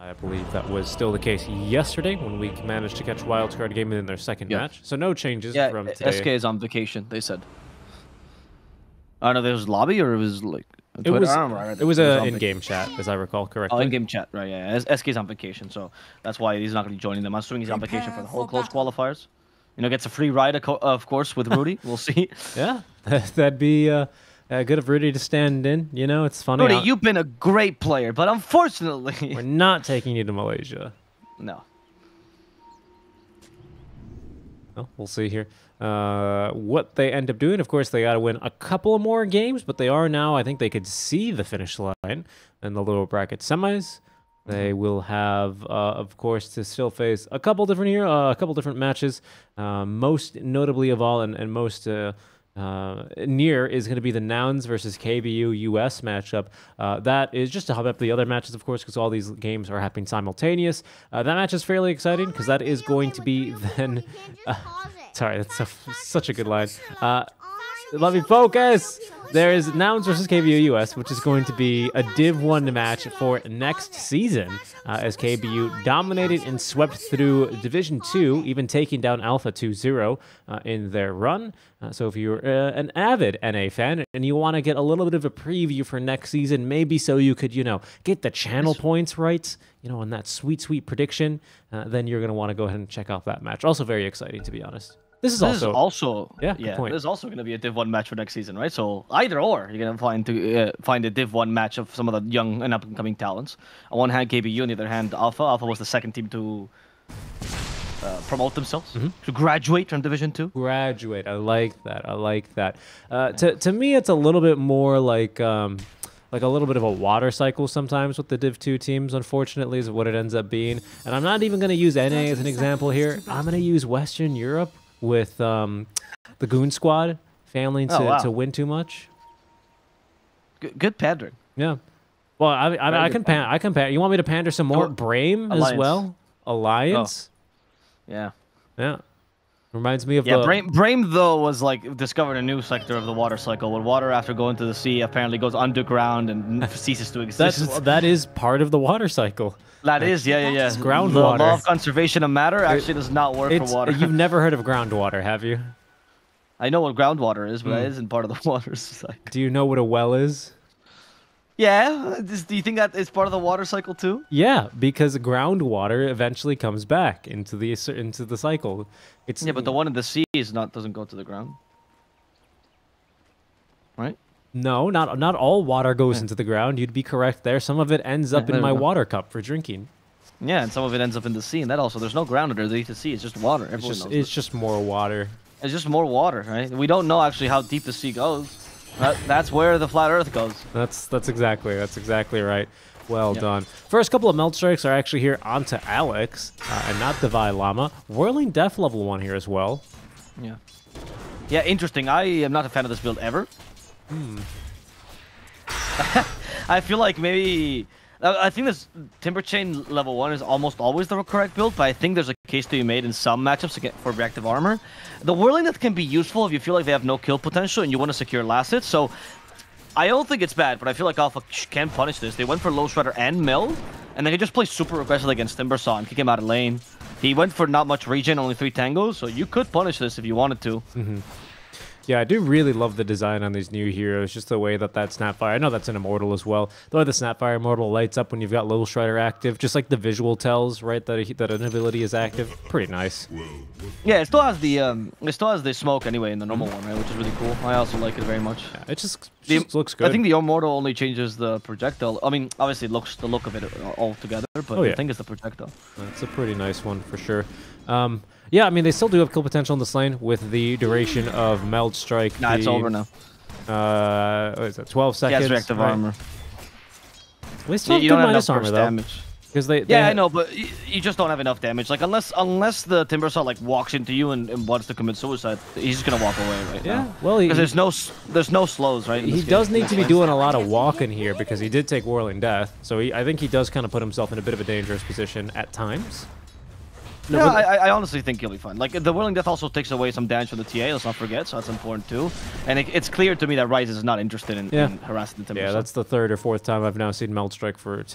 I believe that was still the case yesterday when we managed to catch Wildcard game in their second match. So no changes from today. SK is on vacation, they said. I don't know if it was lobby or it was like... It was an in-game chat, as I recall correctly. Oh, in-game chat, right, yeah. SK is on vacation, so that's why he's not going to be joining them. I'm assuming he's on vacation for the whole close qualifiers. You know, gets a free ride, of course, with Rudy. We'll see. Yeah, that'd be good of Rudy to stand in. You know, it's funny. Rudy, you've been a great player, but unfortunately... We're not taking you to Malaysia. No. Well, we'll see here. What they end up doing, of course, they got to win a couple of more games, but they are now, I think they could see the finish line in the lower bracket semis. They will have, of course, to still face a couple different matches. Most notably of all, and most near is going to be the Nouns versus KBU US matchup. That is just to hub up the other matches, of course, because all these games are happening simultaneous. That match is fairly exciting because that is going to be then. Sorry, that's such a good line. Let me focus. There is Nouns versus KBU US, which is going to be a Div 1 match for next season, as KBU dominated and swept through Division 2, even taking down Alpha 2-0 in their run. So if you're an avid NA fan and you want to get a little bit of a preview for next season, maybe so you could, you know, get the channel points right, you know, on that sweet, sweet prediction, then you're going to want to go ahead and check out that match. Also very exciting, to be honest. This is also this is also going to be a Div 1 match for next season, right? So either or, you're going to find a Div 1 match of some of the young and up-and-coming talents. On one hand, KBU, on the other hand, Alpha. Alpha was the second team to promote themselves, to graduate from Division 2. Graduate, I like that. I like that. To me, it's a little bit more like a little bit of a water cycle sometimes with the Div 2 teams, unfortunately, is what it ends up being. And I'm not even going to use NA as an example here. I'm going to use Western Europe with the Goon Squad failing to win too much. Good pandering. Yeah. Well, I can pander. You want me to pander some more? Brame as well? Alliance? Oh. Yeah. Yeah. Reminds me of Brame, though, was like discovered a new sector of the water cycle, where water, after going to the sea, apparently goes underground and ceases to exist. That is part of the water cycle. That is, yeah. It's groundwater. The law of conservation of matter actually does not work for water. You've never heard of groundwater, have you? I know what groundwater is, but that isn't part of the water cycle. Do you know what a well is? Yeah. Do you think that is part of the water cycle too? Yeah, because groundwater eventually comes back into the cycle. Yeah, but the one in the sea doesn't go to the ground, right? No, not all water goes into the ground. You'd be correct there. Some of it ends up in my water cup for drinking. Yeah, and some of it ends up in the sea, and that also, there's no ground underneath the sea. It's just water. It's just more water. It's just more water, right? We don't know actually how deep the sea goes. That's where the flat Earth goes. That's exactly right. Well done. First couple of melt strikes are actually here onto Alex, and not Divide Llama. Whirling Death level 1 here as well. Yeah. Yeah, interesting. I am not a fan of this build ever. I feel like maybe... I think this Timber Chain level 1 is almost always the correct build, but I think there's a case to be made in some matchups for reactive armor. The Whirling Death can be useful if you feel like they have no kill potential and you want to secure last hit, so I don't think it's bad, but I feel like Alpha can punish this. They went for Low Shredder and Meld, and they can just play super aggressive against Timbersaw and kick him out of lane. He went for not much regen, only 3 tangos, so you could punish this if you wanted to. Yeah, I do really love the design on these new heroes, just the way that Snapfire, I know that's an Immortal as well, the way the Snapfire Immortal lights up when you've got Little Shredder active, just like the visual tells, right, that an ability is active. Pretty nice. Yeah, it still has the smoke anyway in the normal one, right, which is really cool. I also like it very much. Yeah, it just looks good. I think the Immortal only changes the projectile. I mean, obviously it looks the look of it all together, but I think it's the projectile. It's a pretty nice one for sure. Yeah, I mean, they still do have kill potential in this lane with the duration of Meld Strike. Nah, it's over now. What is that, 12 seconds? Yeah, reactive armor. We still have good minus armor, though. Damage. I know, but you just don't have enough damage. Like, unless the Timbersaw, like, walks into you and wants to commit suicide, he's just gonna walk away right now. Well, because there's no slows, right? He does need to be doing a lot of walking here because he did take Whirling Death. So I think he does kind of put himself in a bit of a dangerous position at times. No, yeah, I honestly think he'll be fine. Like, the Whirling Death also takes away some damage from the TA, let's not forget, so that's important too. And it's clear to me that Ryze is not interested in harassing the Timber. Yeah, that's the third or fourth time I've now seen Meld Strike for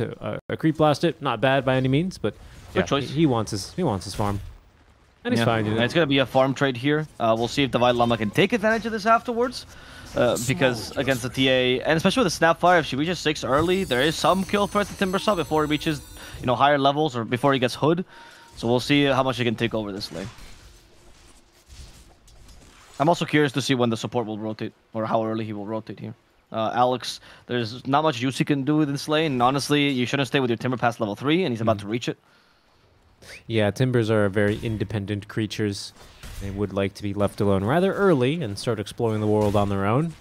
a creep blast it. Not bad by any means, but yeah, choice. He wants his farm. And he's fine. It's going to be a farm trade here. We'll see if Divide Llama can take advantage of this afterwards. Because against the TA, and especially with the Snapfire, if she reaches 6 early, there is some kill threat to Timbersaw before he reaches, higher levels or before he gets Hood. So we'll see how much he can take over this lane. I'm also curious to see when the support will rotate, or how early he will rotate here. Alex, there's not much use he can do with this lane, and honestly, you shouldn't stay with your Timber past level 3, and he's about to reach it. Yeah, Timbers are very independent creatures. They would like to be left alone rather early and start exploring the world on their own.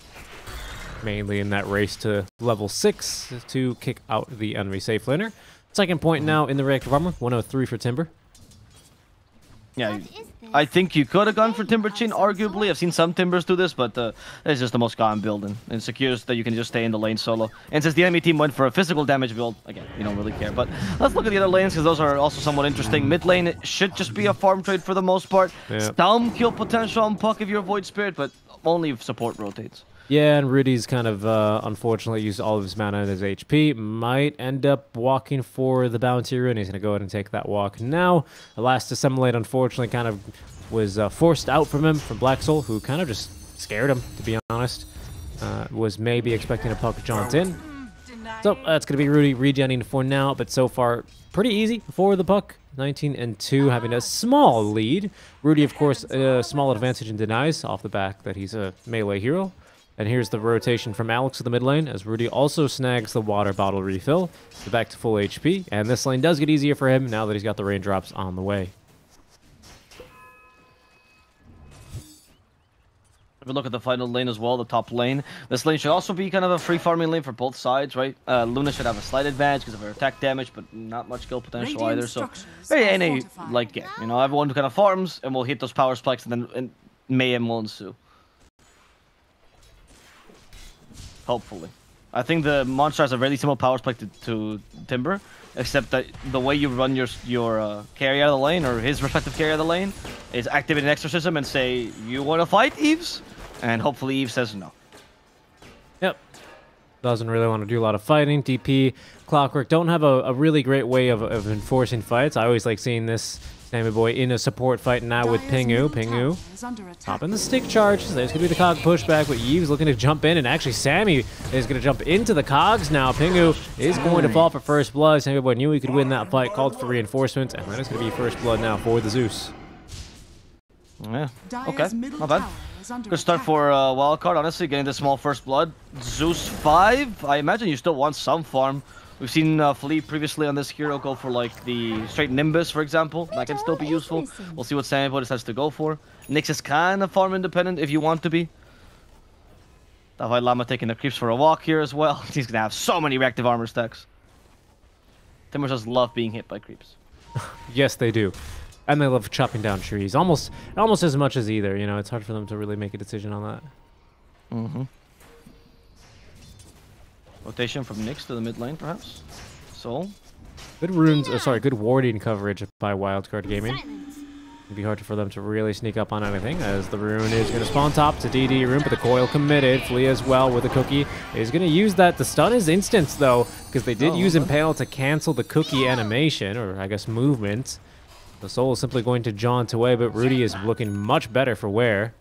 Mainly in that race to level 6 to kick out the enemy safe laner. Second point now in the reactive armor, 103 for Timber. Yeah, I think you could have gone for Timber Chain, arguably. I've seen some Timbers do this, but it's just the most common build, and it secures that you can just stay in the lane solo. And since the enemy team went for a physical damage build, again, you don't really care. But let's look at the other lanes, because those are also somewhat interesting. Mid lane, it should just be a farm trade for the most part. Yeah. Some kill potential on Puck if you're Void Spirit, but only if support rotates. Yeah, and Rudy's kind of, unfortunately, used all of his mana and his HP. Might end up walking for the bounty rune. He's going to go ahead and take that walk now. The last Assimilate, unfortunately, kind of was forced out from him, from Black Soul, who kind of just scared him, to be honest. Was maybe expecting a Puck jaunt in. So that's going to be Rudy regenning for now, but so far, pretty easy for the Puck. 19-2, having a small lead. Rudy, of course, a small advantage in denies off the back that he's a melee hero. And here's the rotation from Alex to the mid lane, as Rudy also snags the water bottle refill. So back to full HP, and this lane does get easier for him now that he's got the raindrops on the way. If we look at the final lane as well, the top lane, this lane should also be kind of a free farming lane for both sides, right? Luna should have a slight advantage because of her attack damage, but not much kill potential either. So very any like game, everyone kind of farms and will hit those power spikes, and then mayhem will ensue. Hopefully. I think the monster has a really similar power spike to Timber, except that the way you run your carry out of the lane, or his respective carry out of the lane, is activate an exorcism and say, you want to fight, Eves? And hopefully Eve says no. Yep. Doesn't really want to do a lot of fighting. DP, Clockwork don't have a really great way of enforcing fights. I always like seeing this Sammy Boy in a support fight now with Pingu. Pingu popping the stick charge. There's going to be the cog pushback, but Eve's looking to jump in, and actually Sammy is going to jump into the cogs now. Pingu is going to fall for first blood. Sammy Boy knew he could win that fight, called for reinforcements, and then it's going to be first blood now for the Zeus. Yeah, okay, not bad. Good start for Wildcard, honestly, getting the small first blood. Zeus 5, I imagine you still want some farm. We've seen Philippe previously on this hero go for like the straight Nimbus, for example. That can still be useful. We'll see what Sammy Boy decides to go for. Nyx is kind of farm independent if you want to be. Davai Lama taking the creeps for a walk here as well. He's going to have so many reactive armor stacks. Timbers just love being hit by creeps. Yes, they do. And they love chopping down trees. Almost as much as either. It's hard for them to really make a decision on that. Mm-hmm. Rotation from Nyx to the mid lane, perhaps. Soul. Good runes, good warding coverage by Wildcard Gaming. It'd be hard for them to really sneak up on anything, as the rune is going to spawn top to DD rune, but the coil committed. Flea as well with the cookie is going to use that. The stun is instance though, because they did use Impale to cancel the cookie animation, or I guess movement. The Soul is simply going to jaunt away, but Rudy is looking much better for wear.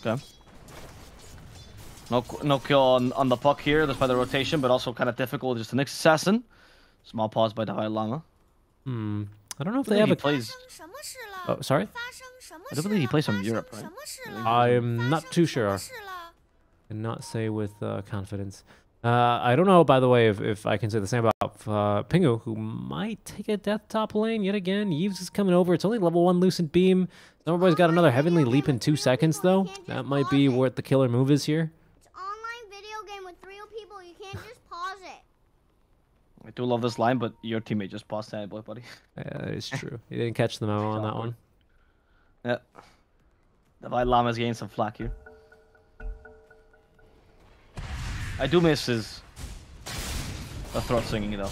Okay. No kill on the Puck here, despite the rotation, but also kind of difficult. Just the Nyx assassin. Small pause by Davai Lama. I don't know if they have a... Oh, sorry? I don't believe he plays from Europe, right? I'm not too sure. Cannot say with confidence. I don't know, by the way, if I can say the same about Pingu, who might take a death top lane yet again. Yves is coming over. It's only level 1 Lucent Beam. Summerboy's got another Heavenly Leap in 2 seconds, though. That might be what the killer move is here. It's an online video game with 3 people. You can't just pause it. I do love this line, but your teammate just paused that, boy, buddy. Yeah, it's true. You didn't catch the memo on that one. Yeah. Davai Lama's getting some flack here. I do miss his throat singing, though.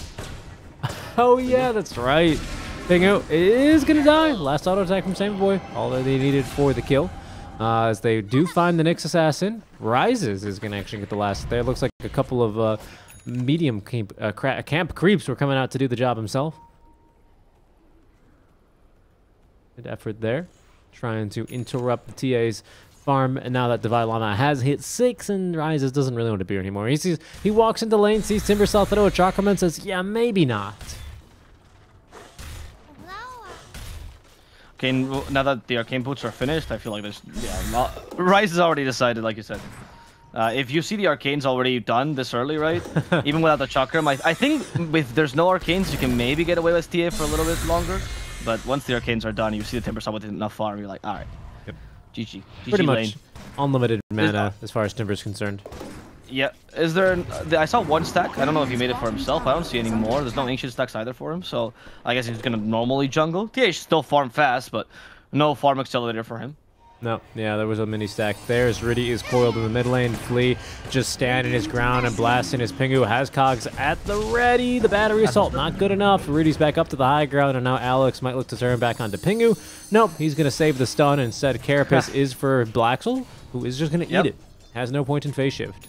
Oh yeah, that's right. Pingu is gonna die. Last auto attack from Sameboy. All that they needed for the kill. As they do find the Nyx assassin, Rises is gonna actually get the last there. Looks like a couple of medium camp creeps were coming out to do the job himself. Good effort there, trying to interrupt the TA's farm. And now that Divide Llama has hit 6 and Rises doesn't really want to be here anymore. He walks into lane, sees Timbersaw throw a Chakram and says, yeah, maybe not. Okay, now that the arcane boots are finished, I feel like there's Rise has already decided, like you said. If you see the arcanes already done this early, right? Even without the Chakram, I think if there's no arcanes, you can maybe get away with TA for a little bit longer. But once the arcanes are done, you see the Timbersaw with enough farm, you're like, all right, yep. GG. Pretty lane. much unlimited mana as far as Timber's concerned. Yeah, is there? I saw one stack. I don't know if he made it for himself. I don't see any more. There's no ancient stacks either for him, so I guess he's gonna normally jungle. TA should still farm fast, but no farm accelerator for him. No, yeah, there was a mini stack there as Rudy is coiled in the mid lane. Flea just standing his ground and blasting his Pingu. Has Cogs at the ready. The battery assault not good enough. Rudy's back up to the high ground, and now Alex might look to turn back onto Pingu. Nope, he's going to save the stun. Instead, Carapace is for Blaxel, who is just going to eat it. Has no point in phase shift.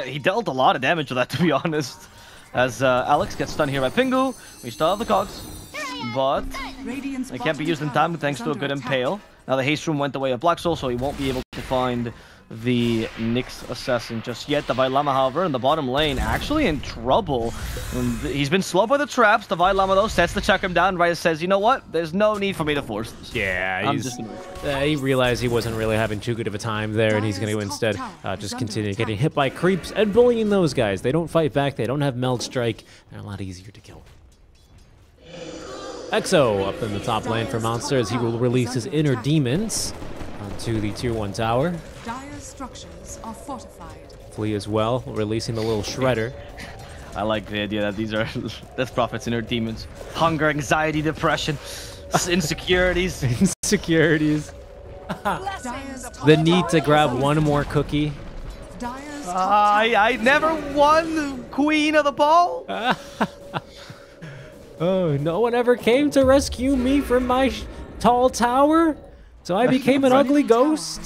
He dealt a lot of damage with that, to be honest. As Alex gets stunned here by Pingu. We still have the Cogs, but they can't be used in time thanks to a good Impale. Now the haste room went the way of Black Soul, so he won't be able to find the Nyx assassin just yet. The Llama, however, in the bottom lane, actually in trouble. He's been slowed by the traps. The Llama, though, sets the Chakram down. Ryze says, you know what? There's no need for me to force this. Yeah, he realized he wasn't really having too good of a time there, and he's going to instead just continue getting hit by creeps and bullying those guys. They don't fight back. They don't have Meld Strike. They're a lot easier to kill. Exo up in the top lane for Monster as he will release his inner demons onto the tier 1 tower. Dire structures are fortified. Flea as well, releasing the little shredder. I like the idea that these are Death Prophet's inner demons. Hunger, anxiety, depression, insecurities. Insecurities. The need to grab one more cookie. I never won Queen of the Ball. Oh, no one ever came to rescue me from my tall tower, so I became an ugly ghost.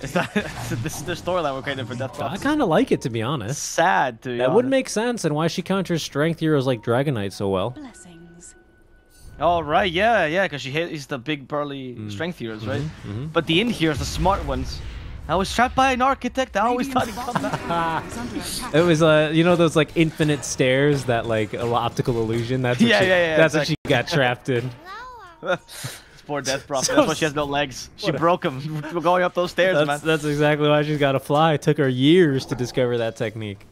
This is the storyline we're creating for Death Prophet. I kind of like it, to be honest. Sad, to be That would make sense, and why she counters strength heroes like Dragonite so well. Blessings. Oh, right, yeah, because he's the big, burly strength heroes, right? But the in heroes, the smart ones. I was trapped by an architect. I always thought he'd come back. It was, you know, those like infinite stairs that like optical illusion. That's what that's what she got trapped in. This poor Death Prophet. That's why she has no legs. She broke them going up those stairs, man. That's exactly why she's got to fly. It took her years to discover that technique.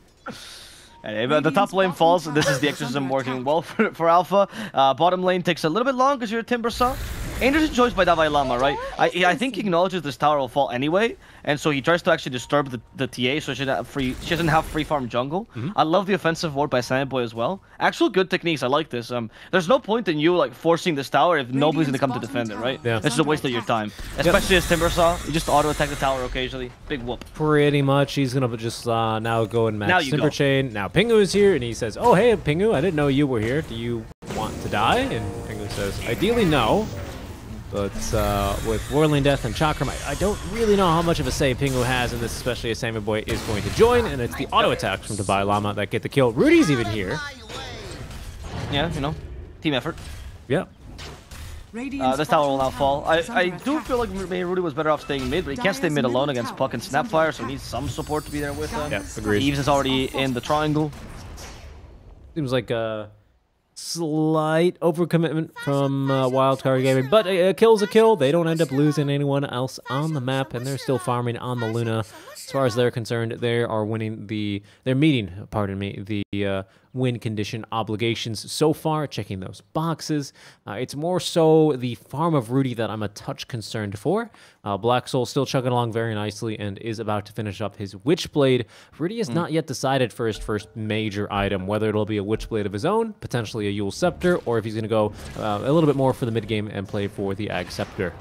Anyway, the top lane falls. This is the exorcism working well for Alpha. Bottom lane takes a little bit long because you're a Timbersaw. Interesting choice by Dalai Lama, right? I think he acknowledges this tower will fall anyway, and so he tries to actually disturb the TA so she doesn't have free farm jungle. I love the offensive ward by Sameboy as well. Actual good techniques. I like this. There's no point in you like forcing this tower if nobody's gonna come to defend it, right? Yeah. This is a waste of your time, especially as Timbersaw. You just auto attack the tower occasionally. Big whoop. Pretty much, he's gonna just now go and match Now Timber Chain. Now Pingu is here, and he says, "Oh hey, Pingu, I didn't know you were here. Do you want to die?" And Pingu says, "Ideally, no." But with Whirling Death and Chakram, I don't really know how much of a say Pingu has in this, especially as Sameboy is going to join, and it's the auto attacks from Divide Llama that get the kill. Rudy's even here. Yeah, you know, team effort. Yeah. This tower will now fall. I do feel like maybe Rudy was better off staying mid, but he can't stay mid alone against Puck and Snapfire, so he needs some support to be there with him. Yeah, agreed. Eves is already in the triangle. Seems like a slight overcommitment from Wildcard Gaming, but a kill's a kill. They don't end up losing anyone else on the map, and they're still farming on the Luna. As far as they're concerned, they are winning they're meeting, pardon me, the win condition obligations so far, checking those boxes. It's more so the farm of Rudy that I'm a touch concerned for. Black Soul still chugging along very nicely and is about to finish up his Witchblade. Rudy has not yet decided for his first major item, whether it'll be a Witchblade of his own, potentially a Yule Scepter, or if he's going to go a little bit more for the mid game and play for the Ag Scepter.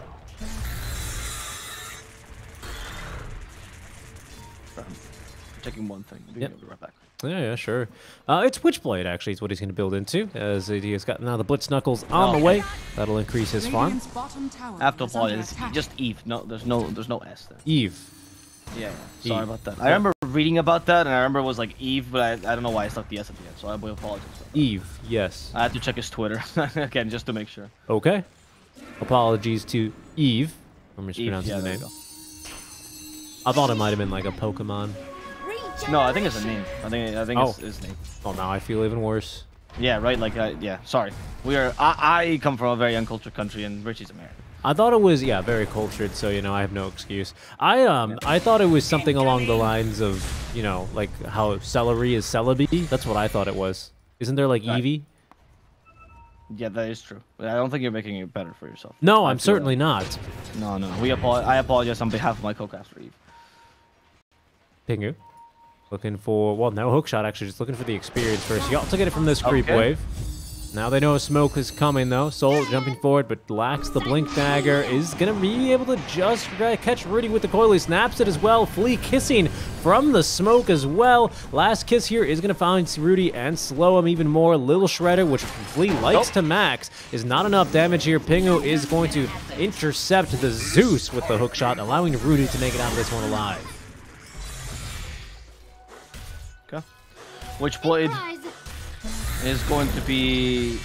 Checking one thing. We'll be right back. Yeah, sure. It's Witchblade, actually, is what he's going to build into, as he has got now the Blitz Knuckles on the way. That'll increase his farm. Radiant's bottom tower I have to is under apologize. attack. Just Eve. No, there's no S there. Eve. Yeah. Sorry Eve. about that. I remember reading about that, and I remember it was like Eve, but I don't know why I stuck the S at the end. So I will apologize. For that. Eve, yes. I had to check his Twitter again just to make sure. Okay. Apologies to Eve. I'm Eve, mispronouncing yeah, the there you name. go. I thought it might have been like a Pokemon. No, I think it's a name. I think it's his name. Oh, now I feel even worse. Yeah, right. Like, yeah. Sorry. I come from a very uncultured country, and Richie's American. I thought it was, yeah, very cultured, so, you know, I have no excuse. I thought it was something along the lines of, you know, like how celery is Celebi. That's what I thought it was. Isn't there, like, Eevee? Yeah, that is true. But I don't think you're making it better for yourself. No, I I'm feel certainly not. No. I apologize on behalf of my co-caster, Eve. Pingu. Looking for, well, no hookshot, actually, just looking for the experience first. You also get it from this creep Okay. wave. Now they know smoke is coming, though. Soul jumping forward, but lacks the blink dagger. Is going to be able to just catch Rudy with the coil. He snaps it as well. Flea kissing from the smoke as well. Last kiss here is going to find Rudy and slow him even more. Little Shredder, which Flea likes to max, is not enough damage here. Pingu is going to intercept the Zeus with the hookshot, allowing Rudy to make it out of this one alive. Okay. Witchblade is going to be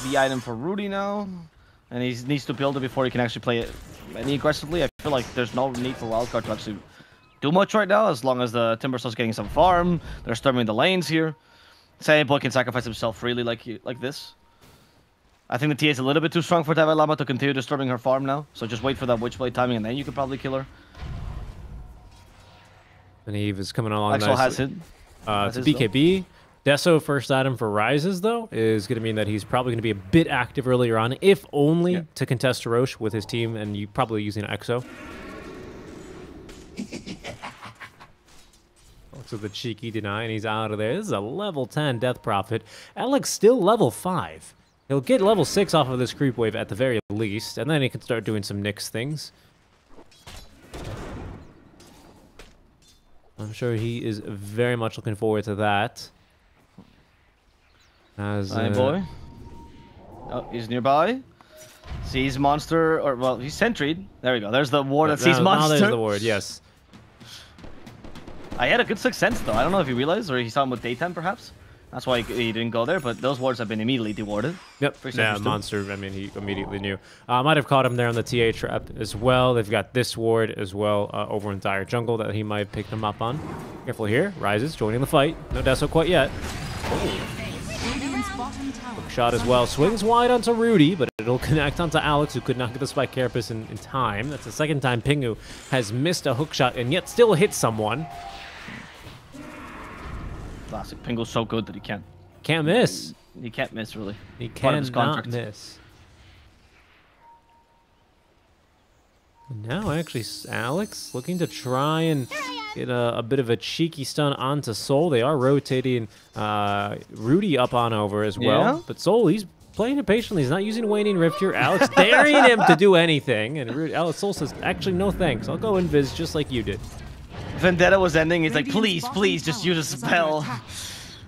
the item for Rudy now, and he needs to build it before he can actually play it any aggressively. I feel like there's no need for Wildcard to actually do much right now, as long as the Timbersaws getting some farm. They're storming the lanes here. Boy can sacrifice himself freely like this. I think the TA is a little bit too strong for David Lama to continue disturbing her farm now, so just wait for that Witchblade timing, and then you could probably kill her. And Eve is coming along Axel has nicely. it. It's a BKB. Deso first item for Rises, though, is going to mean that he's probably going to be a bit active earlier on, if only to contest Roche with his team, and you probably using Exo. So the cheeky deny, and he's out of there. This is a level 10 Death Prophet. Alex still level 5. He'll get level 6 off of this creep wave at the very least, and then he can start doing some Nyx things. I'm sure he is very much looking forward to that. As boy. Oh, he's nearby. Sees monster, or well, he's sentried. There we go. There's the ward that sees monster. Now there's the ward, yes. I had a good sixth sense though. I don't know if you realized, or he saw him with daytime perhaps. That's why he didn't go there. But those wards have been immediately dewarded. Yep. Yeah, monster. I mean, he immediately knew. Might have caught him there on the TA trap as well. They've got this ward as well over in Dire Jungle that he might have picked him up on. Careful here. Rises joining the fight. No Deso quite yet. Hook shot as well. Swings wide onto Rudy, but it'll connect onto Alex, who could not get the Spike Carapace in time. That's the second time Pingu has missed a hook shot and yet still hit someone. Classic. Pingu's so good that he can't miss. He can't miss, really. He cannot miss. Now, actually, Alex looking to try and get a bit of a cheeky stun onto Soul. They are rotating Rudy up on over as well. Yeah. But Soul, he's playing it patiently. He's not using Waning Rift here. Alex daring him to do anything. And Soul says, actually, no thanks. I'll go invis just like you did. Vendetta was ending. He's like, please, just use a spell.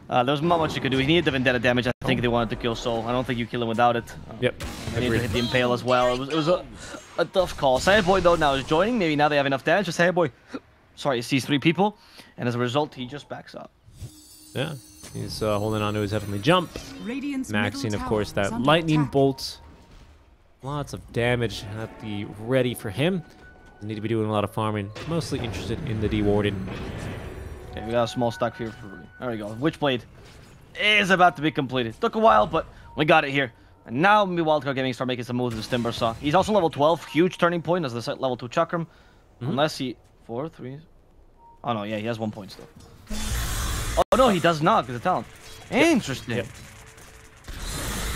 There was not much you could do. He needed the Vendetta damage. I think they wanted to kill Soul. I don't think you kill him without it. Yep. They needed to hit the Impale as well. It was a tough call. Boy though now is joining. Maybe now they have enough damage. Boy, sorry, he sees 3 people, and as a result, he just backs up. Yeah. He's holding on to his Heavenly Jump. Radiant's Maxing, middle of course, tower is that under Lightning attack. Bolt. Lots of damage at the ready for him. Need to be doing a lot of farming. Mostly interested in the dewarding. Okay, we got a small stack here for Rudy. There we go. Witchblade is about to be completed. Took a while, but we got it here. And now Wildcard Gaming start making some moves with Timbersaw. He's also level 12. Huge turning point as the level 2 Chakram. Unless he... 4, 3... Oh no, yeah, he has 1 point still. Oh no, he does not, because of talent. Interesting. Yep.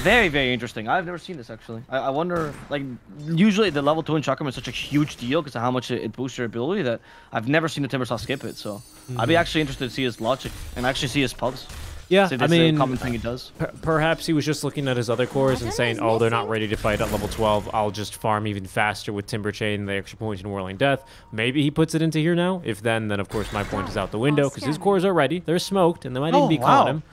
Very, very interesting. I've never seen this, actually. I wonder, like, usually the level 2 in Chakram is such a huge deal because of how much it boosts your ability that I've never seen the Timbersaw skip it, so I'd be actually interested to see his logic and actually see his pubs. Yeah, So I that's mean, a common thing he does. Perhaps he was just looking at his other cores and saying, oh, they're not ready to fight at level 12. I'll just farm even faster with Timber Chain, the extra point in Whirling Death. Maybe he puts it into here now. If then of course, my point is out the window because his cores are ready. They're smoked, and they might even be calling him.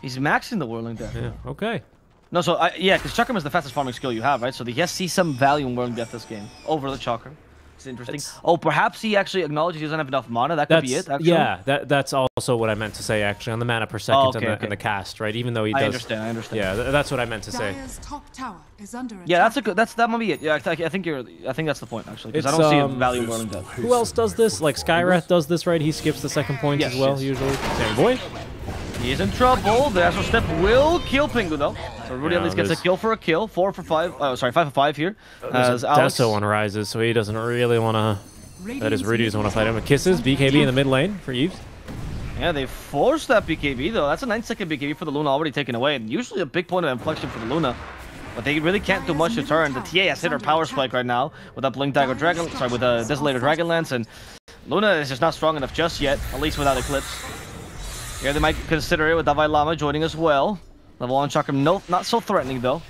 He's maxing the Whirling Death. Yeah, okay. No, so, yeah, because Chakram is the fastest farming skill you have, right? So he has see some value in Whirling Death this game over the Chakram. It's interesting. Oh, perhaps he actually acknowledges he doesn't have enough mana. That could be it, actually. Yeah, that's also what I meant to say, actually, on the mana per second and the cast, right? Even though he does... I understand. Yeah, that's what I meant to say. Top tower is under yeah, that might be it. Yeah, I think that's the point, actually, because I don't see a value in Whirling Death. Who else does this? Like, Skywrath does this, right? He skips the second point as well, usually. Same boy. He is in trouble. The Astral Step will kill Pingu, though. So Rudy at least gets a kill for a kill. 4 for 5. Oh, sorry, 5 for 5 here. As Deso on rises, so he doesn't really want to... That is, Rudy doesn't want to fight him. Kisses, BKB in the mid lane for Eves. Yeah, they forced that BKB, though. That's a 9-second BKB for the Luna already taken away. And usually a big point of inflection for the Luna. But they really can't do much to turn. The TA has hit her power spike right now with that Blink Dagger Dragon... Sorry, with a Desolator Dragonlance. And Luna is just not strong enough just yet, at least without Eclipse. Here they might consider it with Davai Lama joining as well. Level 1 Chakram, no, not so threatening though.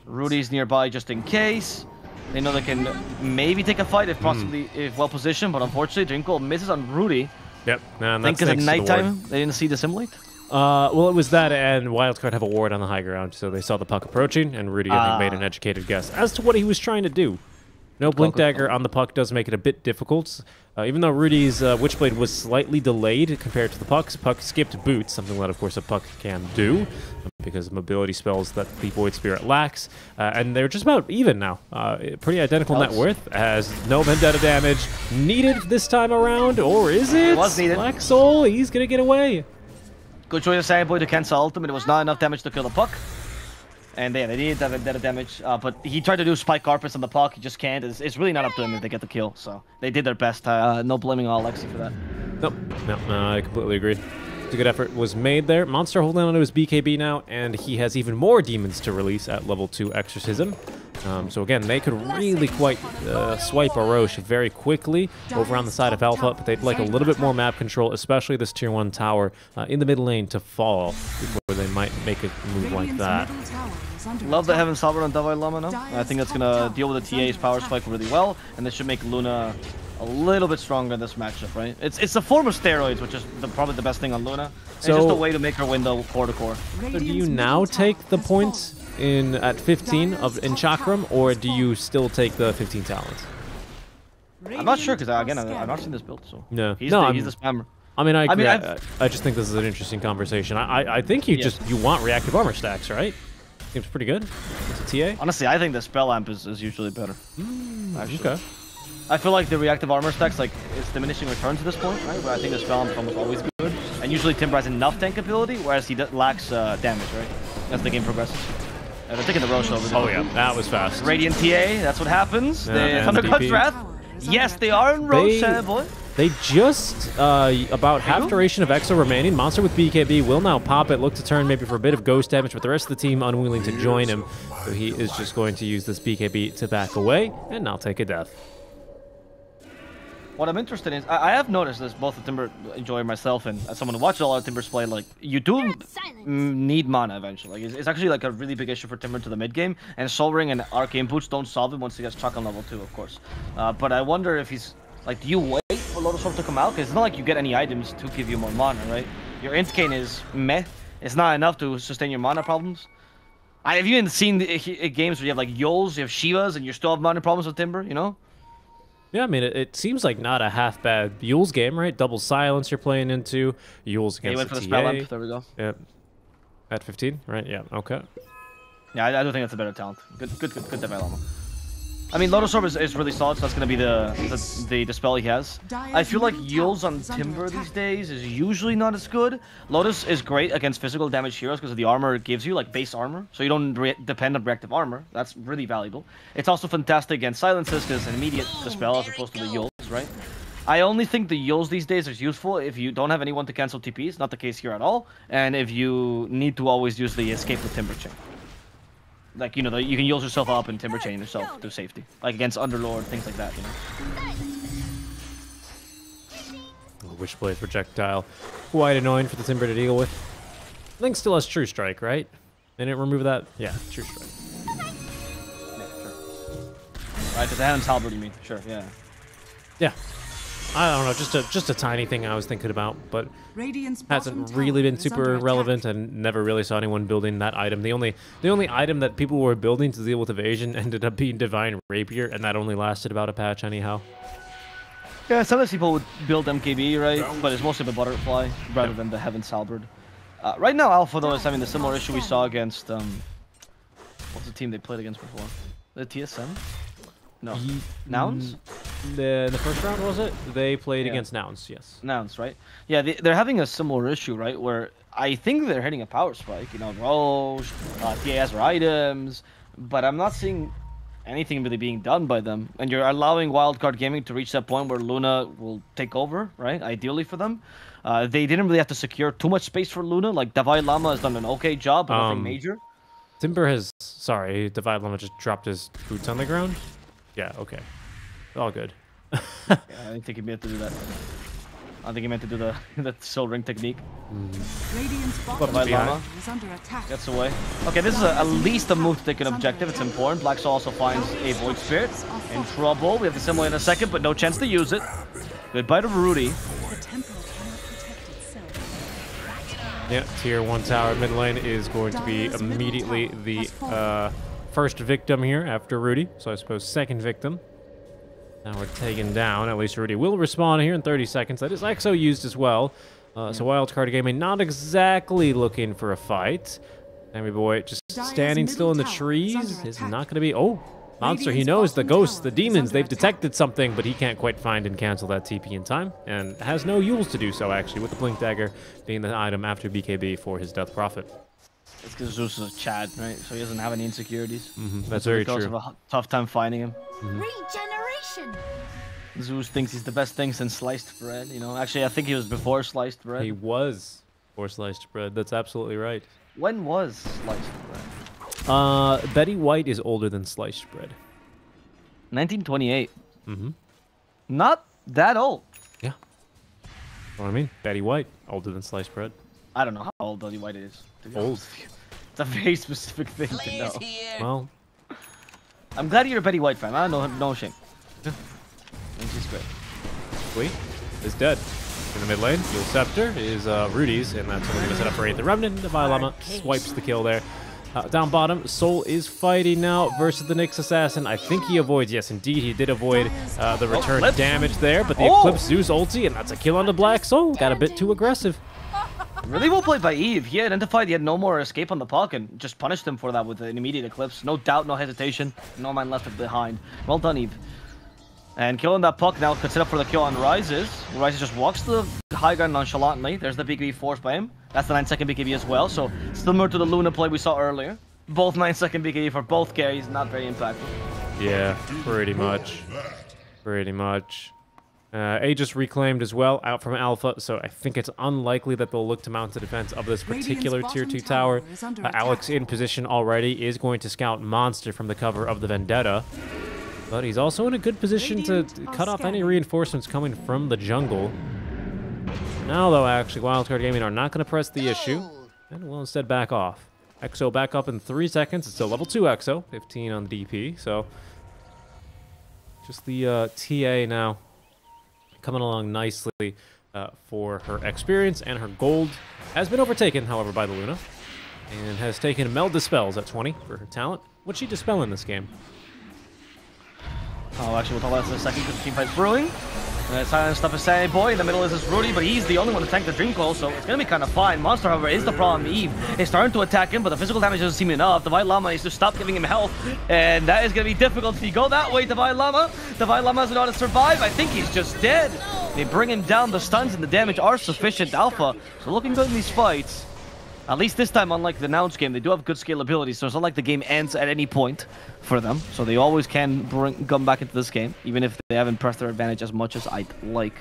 Rudy's nearby just in case. They know they can maybe take a fight if possibly if well positioned, but unfortunately Drinkle misses on Rudy. Yep, man, I think because at nighttime they didn't see the Simulate. Well, it was that and Wildcard have a ward on the high ground, so they saw the puck approaching, and Rudy I think made an educated guess as to what he was trying to do. No Blink Dagger on the puck does make it a bit difficult. Even though Rudy's Witchblade was slightly delayed compared to the puck's, puck skipped boots, something that of course a puck can do, because of mobility spells that the Void Spirit lacks. And they're just about even now. Pretty identical net worth, as no vendetta damage needed this time around, or is it? It was needed. Black Soul, he's gonna get away. Good choice of Sandboy to cancel ultimate. It was not enough damage to kill the puck. And yeah, they needed that vendetta damage, but he tried to do Spike Carpets on the puck, he just can't. It's really not up to him if they get the kill, so they did their best. No blaming on Alexi for that. Nope, no, I completely agree. A good effort was made there. Monster holding on to his BKB now, and he has even more demons to release at level 2 Exorcism. So again, they could really quite swipe a Roche very quickly over on the side of Alpha, but they'd like a little bit more map control, especially this tier 1 tower in the mid lane to fall before they might make a move like that. Love the Heaven Sovereign on Davai Lama now. I think that's going to deal with the TA's power spike really well, and this should make Luna a little bit stronger in this matchup, right? It's a form of steroids, which is probably the best thing on Luna. It's just a way to make her window core to core. So do you now take the points at 15 in Chakram, or do you still take the 15 talents? I'm not sure, because again, I've not seen this build, so no. He's the spammer. I mean, I agree. I just think this is an interesting conversation. I think you want reactive armor stacks, right? Seems pretty good. It's a TA. Honestly, I think the spell amp is usually better. Okay. I feel like the reactive armor stacks, like, it's diminishing returns at this point, right? But I think the spell amp is almost always good. And usually Timber has enough tank ability, whereas he lacks damage, right? As the game progresses. They're taking the Roche over there. Oh yeah, that was fast. Radiant TA, that's what happens. The Thundergod's Wrath. Yes, they are in Roche, boy. They just, about half duration of Exo remaining. Monster with BKB will now pop it, look to turn maybe for a bit of ghost damage, but the rest of the team unwilling to join him. So he is just going to use this BKB to back away, and now take a death. What I'm interested in is, I have noticed this, both the Timber enjoyer myself and as someone who watches a lot of Timbers play, like, you do need mana eventually. Like, it's actually like a really big issue for Timber to the mid game, and Soul Ring and Arcane Boots don't solve it once he gets Chuck on level 2, of course. But I wonder if he's, like, do you wait for Lotus Orb to come out? Because it's not like you get any items to give you more mana, right? Your Incane is meh. It's not enough to sustain your mana problems. I've even seen games where you have, like, Yols, you have Shivas, and you still have mana problems with Timber, you know? Yeah, I mean, it seems like not a half-bad Yule's game, right? Double Silence you're playing into. Yule's against went for the the TA. spell lamp. There we go. Yep. At 15, right? Yeah, okay. Yeah, I do think that's a better talent. Good development. I mean, Lotus Orb is really solid, so that's going to be the spell he has. I feel like Yules on Timber these days is usually not as good. Lotus is great against physical damage heroes because of the armor it gives you, like base armor. So you don't depend on reactive armor. That's really valuable. It's also fantastic against silences because it's an immediate dispel as opposed to the Yules, right? I only think the Yules these days is useful if you don't have anyone to cancel TPs. Not the case here at all. And if you need to always use the escape with Timber Chain. Like, you know, you can use yourself up and Timber Chain yourself to safety. Like against Underlord, things like that, you know? Witchblade projectile. Quite annoying for the Timber to deal with. Link still has True Strike, right? They didn't remove that? Yeah, True Strike. Yeah, sure. Right, because Adam's Halberd, you mean? Sure, yeah. Yeah. I don't know, just a tiny thing I was thinking about, but Radiant's hasn't really been super relevant and never really saw anyone building that item. The only item that people were building to deal with evasion ended up being Divine Rapier, and that only lasted about a patch anyhow. Yeah, sometimes people would build MKB, right? But it's mostly the Butterfly rather than the Heaven's Halberd. Right now, Alpha, though, is having the similar issue we saw against, what's the team they played against before? The TSM? No. Nouns? The first round, was it? They played against Nouns, yes. Nouns, right? Yeah, they're having a similar issue, right? Where I think they're hitting a power spike, you know, Roche, TAS or items, but I'm not seeing anything really being done by them. And you're allowing Wildcard Gaming to reach that point where Luna will take over, right? Ideally for them. They didn't really have to secure too much space for Luna. Like, Davai Lama has done an okay job, but nothing major. Timber has... Sorry, Davai Lama just dropped his boots on the ground? Yeah, okay. All good. Yeah, I didn't think he meant to do that. I think he meant to do the soul ring technique. Radiant's Davai Lama is under attack. gets away. Okay, this is at least a move to take an objective. It's important. Black Soul also finds a Void Spirit. In trouble. We have the symbol in a second, but no chance to use it. Goodbye to Rudy. The temple cannot protect itself. Yeah, tier 1 tower mid lane is going to be immediately the first victim here after Rudy. So I suppose second victim. Now we're taken down. At least Rudy will respawn here in 30 seconds. That is EXO used as well. So Wildcard Gaming not exactly looking for a fight. Sammy Boy just standing still in the trees is not going to be... Oh, Monster, he knows the ghosts, the demons. They've detected something, but he can't quite find and cancel that TP in time. And has no Yules to do so, actually, with the Blink Dagger being the item after BKB for his Death Prophet. It's because Zeus is a Chad, right? So he doesn't have any insecurities. That's very true. Have a tough time finding him. Regeneration. Zeus thinks he's the best thing since sliced bread, you know? Actually, I think he was before sliced bread. He was before sliced bread. That's absolutely right. When was sliced bread? Betty White is older than sliced bread. 1928. Mm-hmm. Not that old. Yeah. What I mean? Betty White, older than sliced bread. I don't know how old Betty White is. To be Old. honest with you. It's a very specific thing to know. Well, I'm glad you're a Betty White fan. I no shame. Yeah. She's great. Sweet is dead. In the mid lane, Yule Scepter is Rudy's, and that's what we're going to set up for the Remnant. The Lama swipes the kill there. Down bottom, Soul is fighting now versus the Nyx Assassin. I think he avoids, yes indeed, he did avoid the return damage there, but the Eclipse Zeus ulti, and that's a kill on the Black Soul. Got a bit too aggressive. Really well played by Eve. He identified he had no more escape on the puck and just punished him for that with an immediate Eclipse. No doubt, no hesitation. No man left behind. Well done, Eve. And killing that puck now could set up for the kill on Rises. Rises just walks to the high ground nonchalantly. There's the BKB forced by him. That's the 9-second BKB as well. So similar to the Luna play we saw earlier. Both 9-second BKB for both carries. Not very impactful. Yeah, pretty much. Pretty much. Aegis reclaimed as well, out from Alpha, so I think it's unlikely that they'll look to mount the defense of this particular tier 2 tower. Alex in position already is going to scout Monster from the cover of the Vendetta. But he's also in a good position to cut off any reinforcements coming from the jungle. Now, though, actually, Wildcard Gaming are not going to press the issue, and will instead back off. EXO back up in 3 seconds. It's still level 2 EXO, 15 on the DP, so just the TA now coming along nicely for her experience, and her gold has been overtaken, however, by the Luna, and has taken Meld Dispels at 20 for her talent. What'd she dispel in this game? Oh, actually, we'll talk about this in a second because the team fight's brewing. Silent stuff is Sandy Boy. In the middle is this Rudy, but he's the only one to tank the Dream Coil, so it's going to be kind of fine. Monster, however, is the problem. Eve is starting to attack him, but the physical damage doesn't seem enough. Divine Lama needs to stop giving him health, and that is going to be difficult. If you go that way, Divine Lama doesn't know how to survive. I think he's just dead. They bring him down. The stuns and the damage are sufficient. Alpha, so looking good in these fights. At least this time, unlike the Nouns game, they do have good scalability, so it's not like the game ends at any point for them. So they always can come back into this game, even if they haven't pressed their advantage as much as I'd like.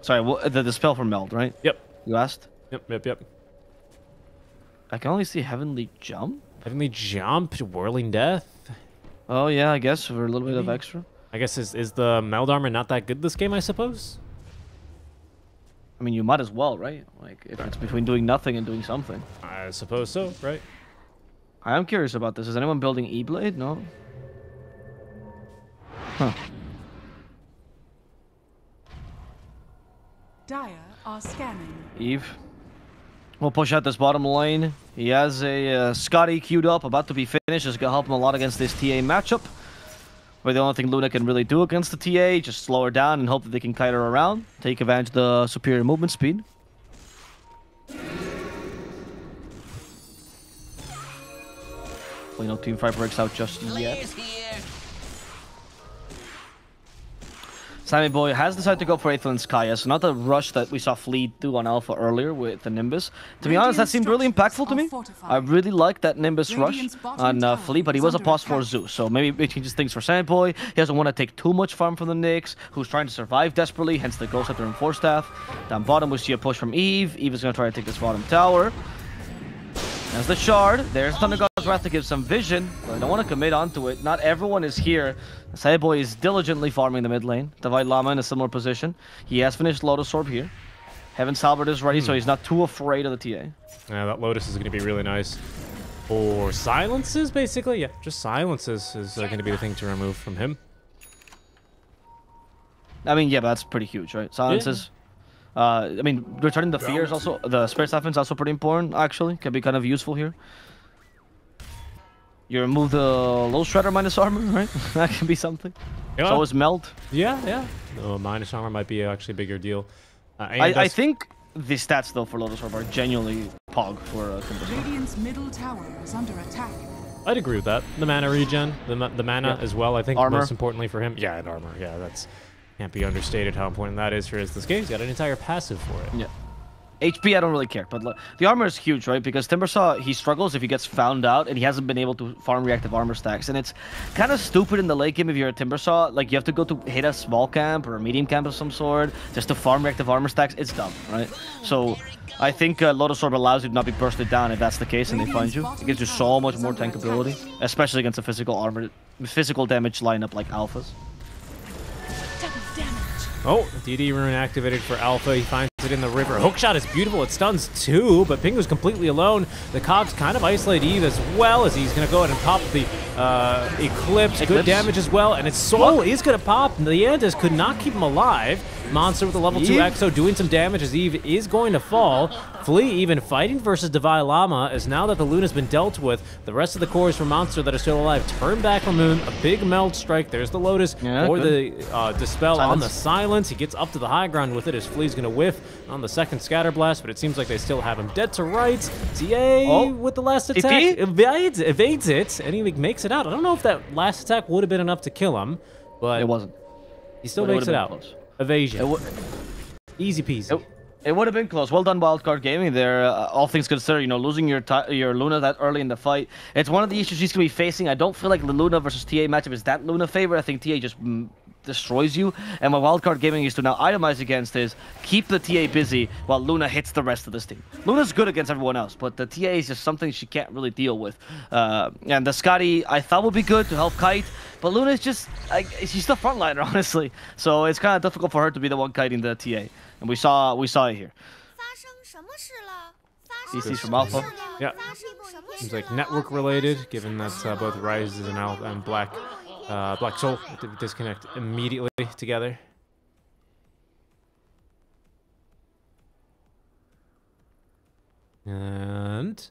Sorry, the spell for Meld, right? Yep. You asked? Yep. I can only see Heavenly Jump. Heavenly Jump, Whirling Death. Oh, yeah, I guess, for a little bit of extra. I guess is the meld armor not that good this game, I suppose? I mean, you might as well, right? Like, if it's between doing nothing and doing something. I suppose so, right? I am curious about this. Is anyone building E-Blade? No? Huh. Dire are scanning. Eve. We'll push out this bottom lane. He has a Scotty queued up, about to be finished. It's going to help him a lot against this TA matchup. Where the only thing Luna can really do against the TA, just slow her down and hope that they can kite her around. Take advantage of the superior movement speed. Well, no Team Fight breaks out just yet. Sammy Boy has decided to go for Aether and Skya, so not the rush that we saw Fleet do on Alpha earlier with the Nimbus. To be honest, that seemed really impactful to me. I really liked that Nimbus rush on Fleet, but he was a pause for Zeus, so maybe it changes things for Sammy Boy. He doesn't want to take too much farm from the Nyx, who's trying to survive desperately, hence the Ghost Hunter and Force Staff. Down bottom, we see a push from Eve. Eve is going to try to take this bottom tower. There's the shard. There's Thunder God's Wrath to give some vision, but I don't want to commit onto it. Not everyone is here. Boy is diligently farming the mid lane. Divide Llama in a similar position. He has finished Lotus Orb here. Heaven's Halberd is ready, so he's not too afraid of the TA. Yeah, that Lotus is going to be really nice. For silences, basically. Yeah, just silences is going to be the thing to remove from him. I mean, yeah, but that's pretty huge, right? Silences. Yeah. I mean, returning the fear is also, the Spirit Siphon is also pretty important, actually. Can be kind of useful here. You remove the low shredder minus armor, right? That can be something. Yeah. So is melt. Yeah, yeah. No, minus armor might be actually a bigger deal. I think the stats, though, for Lotus Orb are genuinely pog for Radiant's middle tower is under attack. I'd agree with that. The mana regen, the mana as well, I think, armor. Most importantly for him. Yeah, and armor. Yeah, that's... Can't be understated how important that is for this game. He's got an entire passive for it. Yeah. HP, I don't really care, but the armor is huge, right? Because Timbersaw, he struggles if he gets found out, and he hasn't been able to farm reactive armor stacks. And it's kind of stupid in the late game if you're a Timbersaw. Like, you have to go to hit a small camp or a medium camp of some sort just to farm reactive armor stacks. It's dumb, right? So, I think Lotus Orb allows you to not be bursted down if that's the case and they find you. It gives you so much more tankability, especially against a physical damage lineup like Alphas. Oh, DD rune activated for Alpha. He finds it in the river. Hookshot is beautiful. It stuns two, but Pingu's completely alone. The Cogs kind of isolate Eve as well as he's going to go ahead and pop the Eclipse. Good damage as well, and its soul is going to pop. The Andis could not keep him alive. Monster with a level 2 Exo doing some damage as Eve is going to fall. Flea even fighting versus Divine Llama as now that the Luna's been dealt with, the rest of the cores for Monster that are still alive turn back from Moon. A big meld strike. There's the Lotus for the Dispel on the Silence. He gets up to the high ground with it as Flea's going to whiff on the second Scatter Blast, but it seems like they still have him dead to rights. TA with the last attack evades it, and he makes it out. I don't know if that last attack would have been enough to kill him, but it wasn't. He still makes it out. Close. Evasion. Easy peasy. It would have been close. Well done, Wildcard Gaming. There, all things considered, you know, losing your Luna that early in the fight, it's one of the issues he's going to be facing. I don't feel like the Luna versus TA matchup is that Luna favorite. I think TA just destroys you. And what Wildcard Gaming used to now itemize against is keep the TA busy while Luna hits the rest of this team. Luna's good against everyone else, but the TA is just something she can't really deal with. And the Scotty I thought would be good to help kite, but Luna is just, she's the frontliner, honestly. So it's kind of difficult for her to be the one kiting the TA. And we saw it here. CC's from Alpha. Yeah. Seems like network related, given that both Rise and Black Soul disconnect immediately together. And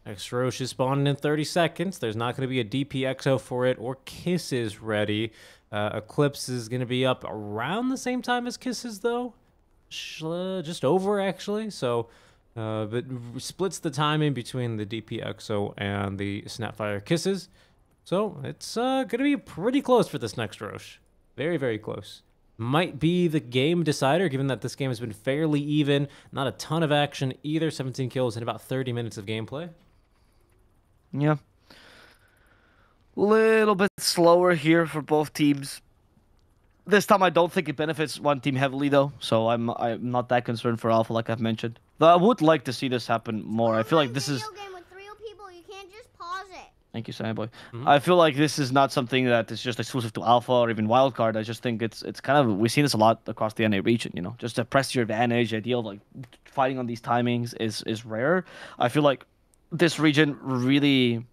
X Roche is spawning in 30 seconds. There's not going to be a DPXO for it, or Kiss is ready. Eclipse is going to be up around the same time as Kisses, though. Just over, actually. So, but splits the timing between the DPXO and the Snapfire Kisses. So, it's going to be pretty close for this next Roche. Very, very close. Might be the game decider, given that this game has been fairly even. Not a ton of action either. 17 kills in about 30 minutes of gameplay. Yeah. Little bit slower here for both teams. This time I don't think it benefits one team heavily, though. So I'm not that concerned for Alpha, like I've mentioned. Though I would like to see this happen more. I feel like this is... Game with 3 people, you can't just pause it. Thank you, Boy. I feel like this is not something that is just exclusive to Alpha or even Wildcard. I just think it's kind of, we've seen this a lot across the NA region, you know, just to press your advantage. The idea of like fighting on these timings is rare. I feel like this region really,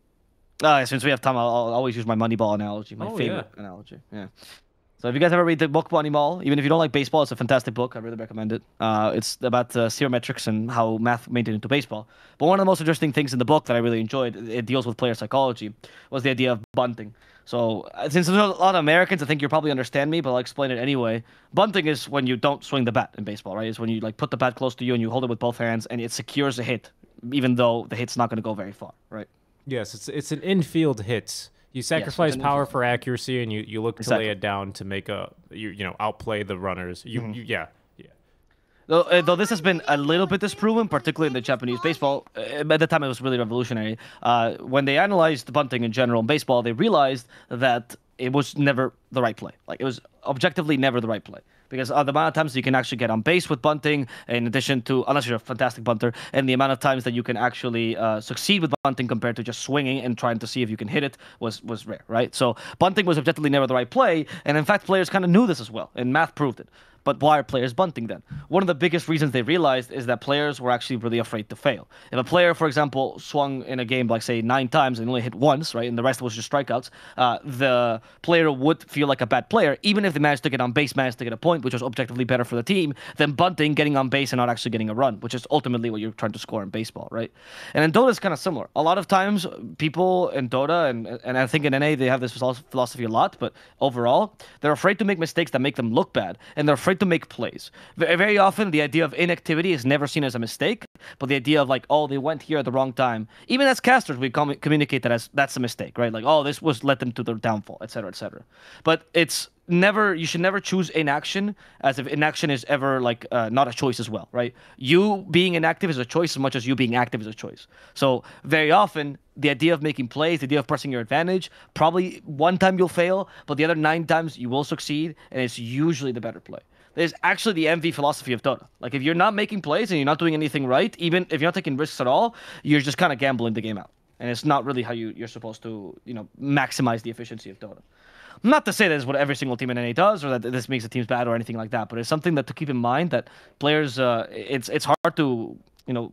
since we have time, I'll always use my Moneyball analogy, my favorite analogy. Yeah. So if you guys ever read the book Moneyball, even if you don't like baseball, it's a fantastic book. I really recommend it. It's about theoremetrics and how math made it into baseball. But one of the most interesting things in the book that I really enjoyed, it deals with player psychology, was the idea of bunting. So since there's a lot of Americans, I think you'll probably understand me, but I'll explain it anyway. Bunting is when you don't swing the bat in baseball, right? It's when you like put the bat close to you and you hold it with both hands and it secures a hit, even though the hit's not going to go very far, right? Yes, it's an infield hit. You sacrifice power for accuracy, and you look to lay it down to make you know, outplay the runners. Yeah. Though this has been a little bit disproven, particularly in the Japanese baseball, at the time it was really revolutionary. When they analyzed bunting in general in baseball, they realized that it was never the right play. Like, it was objectively never the right play. Because the amount of times you can actually get on base with bunting, in addition to, unless you're a fantastic bunter, and the amount of times that you can actually succeed with bunting compared to just swinging and trying to see if you can hit it was rare, right? So bunting was objectively never the right play, and in fact, players kind of knew this as well, and math proved it. But why are players bunting then? One of the biggest reasons they realized is that players were actually really afraid to fail. If a player, for example, swung in a game, like say 9 times and only hit once, right, and the rest was just strikeouts, the player would feel like a bad player, even if they managed to get on base, managed to get a point, which was objectively better for the team, than bunting, getting on base and not actually getting a run, which is ultimately what you're trying to score in baseball, right? And in Dota, it's kind of similar. A lot of times, people in Dota, and I think in NA, they have this philosophy a lot, but overall, they're afraid to make mistakes that make them look bad, and they're afraid to make plays. Very often, the idea of inactivity is never seen as a mistake, but the idea of like, oh, they went here at the wrong time. Even as casters, we communicate that as that's a mistake, right? Like, oh, this was led them to their downfall, etc., etc. But it's never, you should never choose inaction as if inaction is ever like not a choice as well, right? You being inactive is a choice as much as you being active is a choice. So very often, the idea of making plays, the idea of pressing your advantage, probably one time you'll fail, but the other 9 times you will succeed, and it's usually the better play. There's actually the MV philosophy of Dota. Like, if you're not making plays and you're not doing anything right, even if you're not taking risks at all, you're just kind of gambling the game out. And it's not really how you're supposed to, you know, maximize the efficiency of Dota. Not to say that is what every single team in NA does, or that this makes the teams bad or anything like that, but it's something that to keep in mind that players, it's hard to, you know,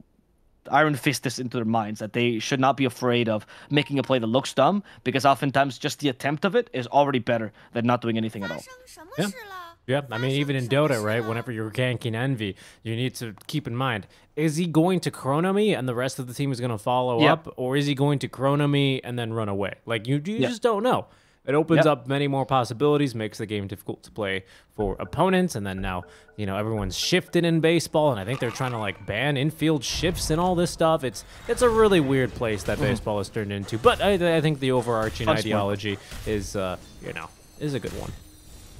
iron fist this into their minds, that they should not be afraid of making a play that looks dumb, because oftentimes just the attempt of it is already better than not doing anything at all. Yeah. Yeah, I mean, even in Dota, right, whenever you're ganking Envy, you need to keep in mind, is he going to chrono me and the rest of the team is going to follow up, or is he going to chrono me and then run away? Like, you just don't know. It opens up many more possibilities, makes the game difficult to play for opponents, and then now, you know, everyone's shifted in baseball, and I think they're trying to, like, ban infield shifts and all this stuff. It's a really weird place that baseball has turned into, but I think the overarching ideology is, you know, is a good one.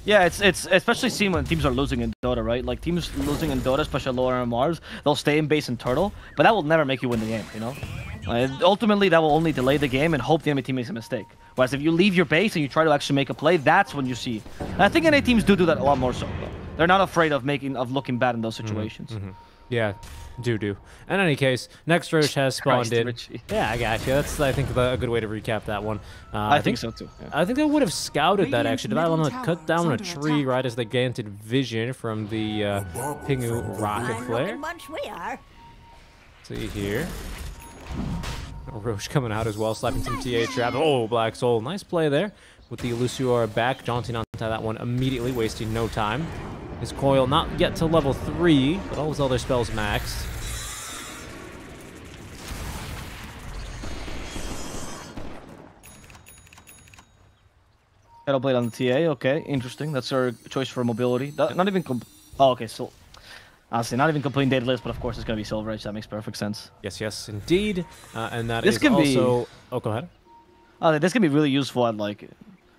Yeah, it's especially seen when teams are losing in Dota, right? Like, teams losing in Dota, especially lower MMRs, they'll stay in base and turtle, but that will never make you win the game, you know? Ultimately, that will only delay the game and hope the enemy team makes a mistake. Whereas if you leave your base and you try to actually make a play, that's when you see. And I think NA teams do that a lot more so. They're not afraid of looking bad in those situations. Yeah, do. In any case, next Roche has spawned in. Richie. Yeah, I got you. That's, I think, a good way to recap that one. I think so too. Yeah. I think I would have scouted that, actually. Did I want to cut down a tree right as they granted vision from the Pingu rocket flare? See here. Roche coming out as well, slapping some TA trap. Oh, Black Soul. Nice play there with the Lucior back, jaunting onto that one immediately, wasting no time. His coil not yet to level 3, but all his other spells maxed. Shadow Blade on the TA, okay, interesting. That's our choice for mobility. Not even oh, okay, so honestly, not even completing data list, but of course it's going to be Silver Edge. That makes perfect sense. Yes, indeed. And that this is can also... Be... Oh, go ahead. This can be really useful at, like,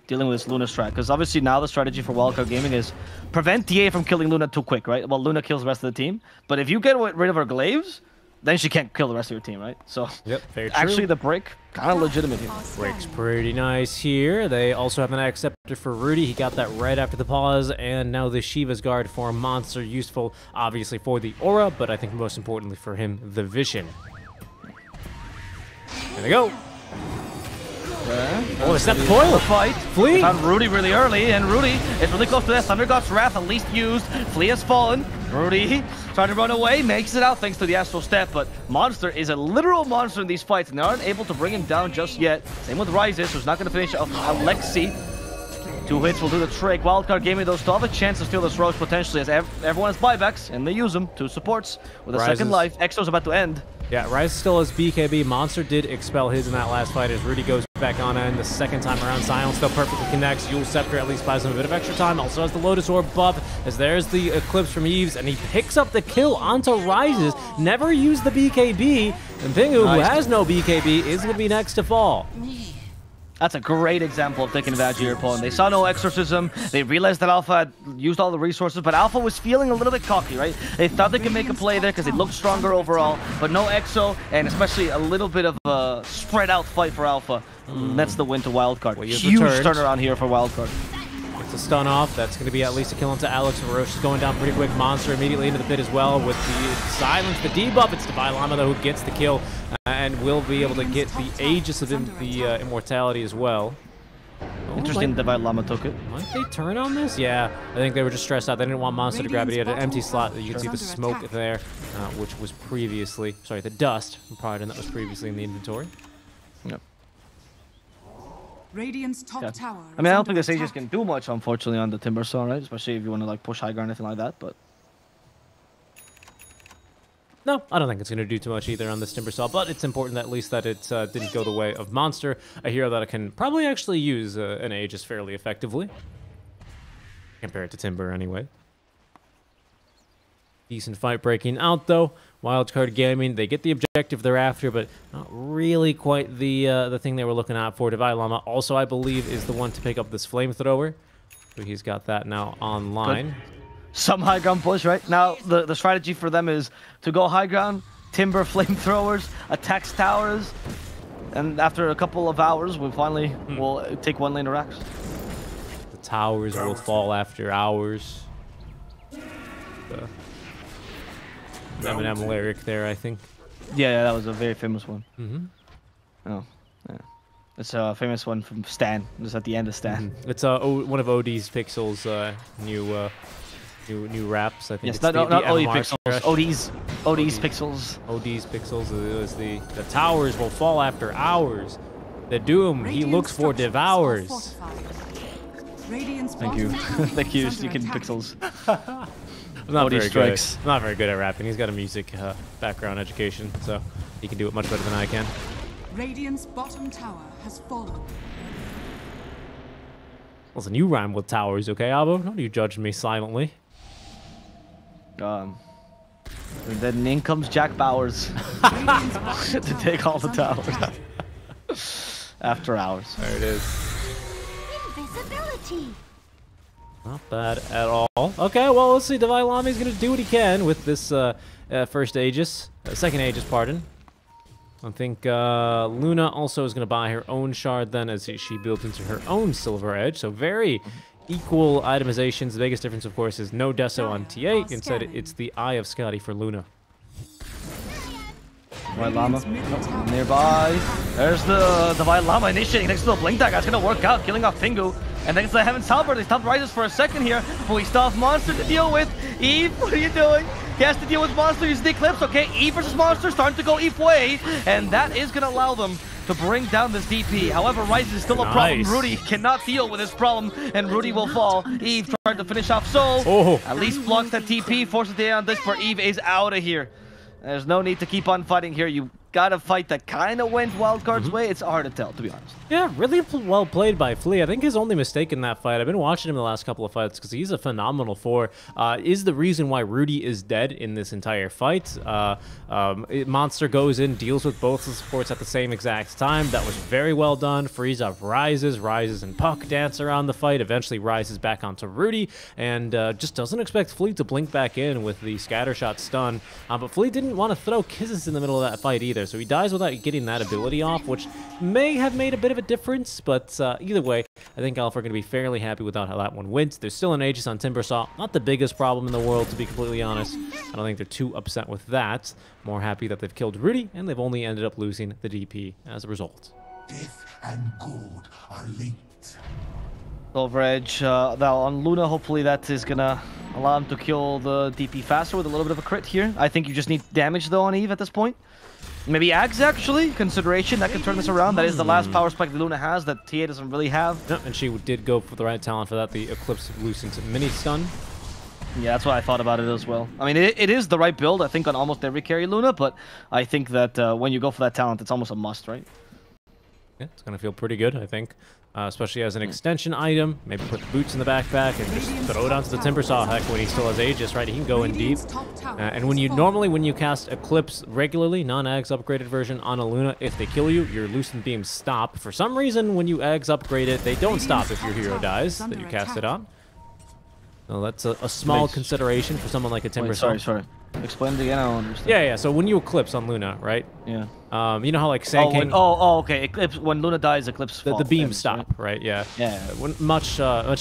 dealing with this Luna strat, because obviously now the strategy for Wildcard Gaming is prevent TA from killing Luna too quick, right? Well, Luna kills the rest of the team, but if you get rid of her glaives, then she can't kill the rest of your team, right? So, yep, very true. Actually, the break, kind of legitimate here. Break's pretty nice here. They also have an acceptor for Rudy. He got that right after the pause, and now the Shiva's Guard for Monster, useful, obviously, for the aura, but I think most importantly for him, the vision. There they go. Oh, it's that foil fight. Flea Found Rudy really early, and Rudy is really close to that. Thunder God's Wrath at least used. Flea has fallen. Rudy trying to run away, makes it out thanks to the Astral Step, but Monster is a literal monster in these fights, and they aren't able to bring him down just yet. Same with Rises, who's not going to finish off Alexi. 2 hits will do the trick. Wildcard Gaming, though, still have a chance to steal this Roche potentially, as everyone has buybacks, and they use them. 2 supports with a second life. Exo's about to end. Yeah, Rise still has BKB. Monster did expel his in that last fight as Rudy goes back on in the second time around. Silence still perfectly connects. Yule Scepter at least buys him a bit of extra time. Also has the Lotus Orb buff as there's the Eclipse from Eves, and he picks up the kill onto Rises. Never used the BKB, and Pingu, who has no BKB, is going to be next to fall. That's a great example of taking advantage of your opponent. They saw no exorcism. They realized that Alpha had used all the resources, but Alpha was feeling a little bit cocky, right? They thought they could make a play there because they looked stronger overall, but no exo, and especially a little bit of a spread out fight for Alpha. That's the win to Wildcard. Well, huge turnaround here for Wildcard. It's a stun off. That's going to be at least a kill into Alex. Roche is going down pretty quick. Monster immediately into the pit as well with the silence, the debuff. It's Divine Llama, though, who gets the kill and will be able to get the Aegis of the Immortality as well. Interesting, Divine Llama took it. Might they turn on this? Yeah, I think they were just stressed out. They didn't want Monster to grab it. He had an empty slot. You can see the smoke there, which was previously... Sorry, the dust from Pride, and that was previously in the inventory. Yep. Radiant's top tower. I mean, I don't think this Aegis can do much, unfortunately, on the Timbersaw, right? Especially if you want to like push high ground or anything like that, but... No, I don't think it's going to do too much either on this Timbersaw, but it's important at least that it didn't go the way of Monster, a hero that can probably actually use an Aegis fairly effectively. Compared to Timber, anyway. Decent fight breaking out, though. Wildcard Gaming, they get the objective they're after, but not really quite the thing they were looking at for. Divine Llama also, I believe, is the one to pick up this flamethrower. So he's got that now online. Good. Some high ground push, right? Now, the strategy for them is to go high ground, Timber flamethrowers, attacks towers, and after a couple of hours, we finally will take 1 lane of racks. The towers will fall after hours. Eminem lyric there, I think. Yeah, that was a very famous one. Mm-hmm. Oh, yeah. It's a famous one from Stan. Just at the end of Stan. Mm-hmm. It's one of OD's Pixels' new raps. I think. Yes, it's not OD MMR Pixels. OD's Pixels. OD's Pixels is the towers will fall after hours. The doom he looks for devours. Thank you. Thank you, Sneaking Pixels. I'm not very good at rapping. He's got a music background education, so he can do it much better than I can. Radiant's bottom tower has fallen. Listen, you rhyme with towers, okay, Abo? Don't you judge me silently. And then in comes Jack Bowers to take all the towers. After hours. There it is. Invisibility. Not bad at all. Okay, well, let's see. Divine Llama is going to do what he can with this first Aegis. Second Aegis, pardon. I think Luna also is going to buy her own shard then as she builds into her own Silver Edge. So very equal itemizations. The biggest difference, of course, is no Deso on T8. Instead, it's the Eye of Scotty for Luna. Divine Llama nearby. There's the Divine Llama initiating next to the Blink Dagger. That's going to work out, killing off Pingu. And thanks to the Heaven's Halberd, they stopped Rises for a second here, but we still have Monster to deal with. Eve, what are you doing? He has to deal with Monster using the Eclipse. Okay, Eve versus Monster starting to go Eve way, and that is going to allow them to bring down this DP. However, Rises is still a problem. Rudy cannot deal with this problem, and Rudy will fall. Eve trying to finish off Soul. At least blocks that TP, forces the on this, for Eve is out of here. There's no need to keep on fighting here. You got a fight that kind of went Wildcard's way. It's hard to tell, to be honest. Yeah, really well played by Flea. I think his only mistake in that fight, I've been watching him the last couple of fights because he's a phenomenal 4, is the reason why Rudy is dead in this entire fight. Monster goes in, deals with both the supports at the same exact time. That was very well done. Frieza rises and Puck dance around the fight, eventually rises back onto Rudy, and just doesn't expect Flea to blink back in with the scattershot stun. But Flea didn't want to throw kisses in the middle of that fight either, so he dies without getting that ability off, which may have made a bit of a difference, but either way, I think Alpha are going to be fairly happy with how that one went. There's still an Aegis on Timbersaw, not the biggest problem in the world, to be completely honest. I don't think they're too upset with that. More happy that they've killed Rudy, and they've only ended up losing the DP as a result. Death and good are linked. Over edge. Now on Luna, hopefully that is gonna allow him to kill the DP faster with a little bit of a crit here. I think you just need damage though on Eve at this point. Maybe Ags actually, consideration, that can turn this around. That is the last power spike that Luna has that TA doesn't really have. Yeah, and she did go for the right talent for that, the Eclipse Lucent mini stun. Yeah, that's what I thought about it as well. I mean, it is the right build, I think, on almost every carry Luna, but I think that when you go for that talent, it's almost a must, right? Yeah, it's going to feel pretty good, I think. Especially as an extension item. Maybe put the boots in the backpack and just throw it onto the Timbersaw. Heck, when he still has Aegis, right? He can go in deep. And when you cast Eclipse regularly, non-Ags upgraded version on a Luna, if they kill you, your Lucent Beams stop. For some reason, when you Ags upgrade it, they don't stop if your hero dies that you cast it on. So that's a small consideration for someone like a Timbersaw. Sorry. Explain it again, I don't understand. Yeah. So when you Eclipse on Luna, right? Yeah. You know how like Sand King... okay. Eclipse, when Luna dies, Eclipse The beams stop, right? Yeah. Yeah. Much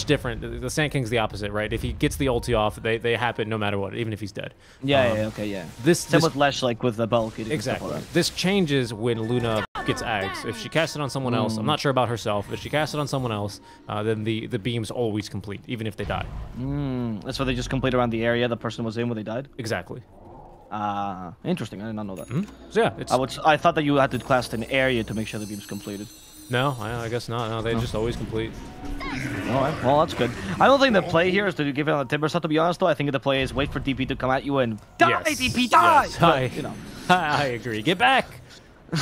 different. The Sand King's the opposite, right? If he gets the ulti off, they happen no matter what, even if he's dead. Yeah. Same with Lesh, like with the bulk. Exactly. Like this changes when Luna gets Ags. If she casts it on someone else, I'm not sure about herself. If she casts it on someone else, then the beams always complete, even if they die. That's why they just complete around the area the person was in when they died? Exactly. Interesting. I did not know that. So yeah, it's... I thought that you had to class an area to make sure the beam's completed. No, I guess not. No, they just always complete. Alright, well, that's good. I don't think the play here is to give it on the Timbersaw, to be honest, though. I think the play is wait for DP to come at you and die, DP, die! Yes. But, you know. I agree. Get back!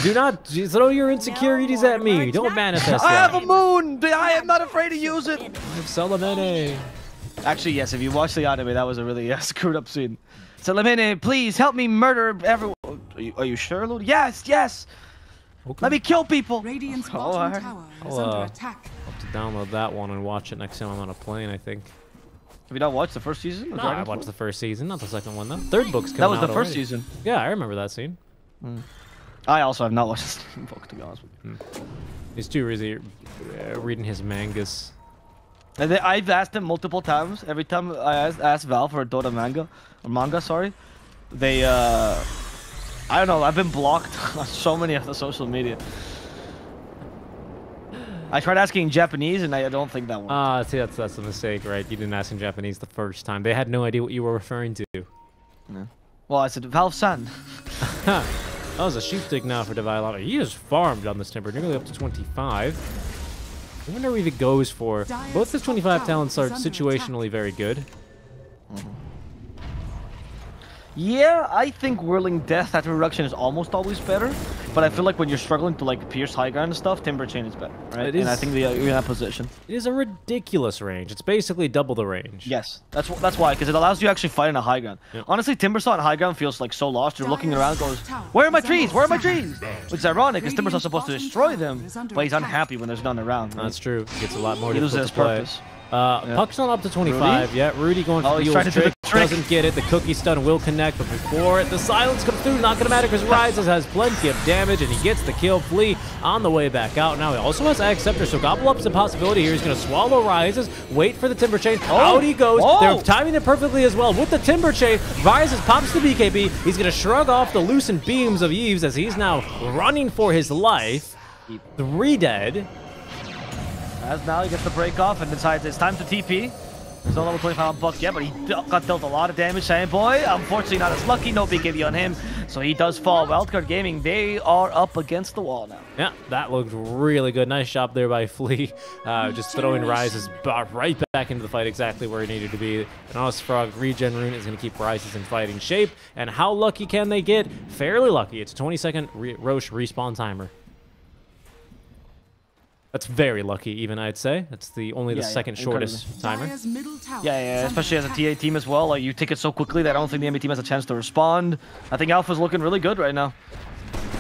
Do not throw your insecurities at me. Don't manifest I that. have a moon! I am not afraid to use it! Salamene. Actually, yes, if you watch the anime, that was a really screwed up scene. Salamene, please help me murder everyone. Are you sure, Lord? Yes! Okay. Let me kill people! Radiant's bottom tower is under attack. I'll have to download that one and watch it next time I'm on a plane, I think. Have you not watched the first season? No, I watched the first season, not the second one, though. Third book's coming out. That was the first already. season. Yeah, I remember that scene. I also have not watched the second book, to be honest with you. He's too busy reading his mangas. And I've asked him multiple times. Every time I ask Valve for a Dota manga, sorry, they I don't know. I've been blocked on so many of the social media. I tried asking in Japanese, and I don't think that worked. See, that's a mistake, right? You didn't ask in Japanese the first time. They had no idea what you were referring to. Yeah. Well, I said Valve-san. That was a sheep dig now for Devilano. He is farmed on this Timber, nearly up to 25. I wonder who he goes for. Both the 25 talents are situationally very good. Yeah, I think Whirling Death after reduction is almost always better, but I feel like when you're struggling to like pierce high ground and stuff, Timber Chain is better, right? And I think you're in that position. It is a ridiculous range. It's basically double the range. Yes, that's why, because it allows you to actually fight in a high ground. Yeah. Honestly, Timbersaw on high ground feels like so lost. You're looking around, goes, "Where are my trees? Where are my trees?" Which is ironic, because Timbersaw's supposed to destroy them, but he's unhappy when there's none around. Right? That's true. He gets a lot more he difficult loses to play. Purpose. Puck's not up to 25 yet. Rudy going for the he's trying to do trick. the trick. Doesn't get it. The cookie stun will connect, but before it, the silence comes through. Not gonna matter because Rises has plenty of damage and he gets the kill. Flea on the way back out. Now he also has Acceptor, so Gobble Up's a possibility here. He's gonna swallow Rises. Wait for the Timber Chain. Out he goes. They're timing it perfectly as well with the Timber Chain. Rises pops the BKB. He's gonna shrug off the loosened beams of Eves as he's now running for his life. 3 dead. As now he gets the break off and decides it's time to TP. There's no level 25 on Buck yet, but he got dealt a lot of damage. Sandboy, unfortunately not as lucky. No BKB on him, so he does fall. Wildcard Gaming, they are up against the wall now. Yeah, that looked really good. Nice job there by Flea. Just throwing Rises right back into the fight exactly where he needed to be. And Honest Frog regen rune is going to keep Rises in fighting shape. And how lucky can they get? Fairly lucky. It's a 20-second Roche respawn timer. That's very lucky, even, I'd say. That's only the second shortest timer. Yeah, especially as a TA team as well. Like, you take it so quickly that I don't think the enemy team has a chance to respond. I think Alpha's looking really good right now.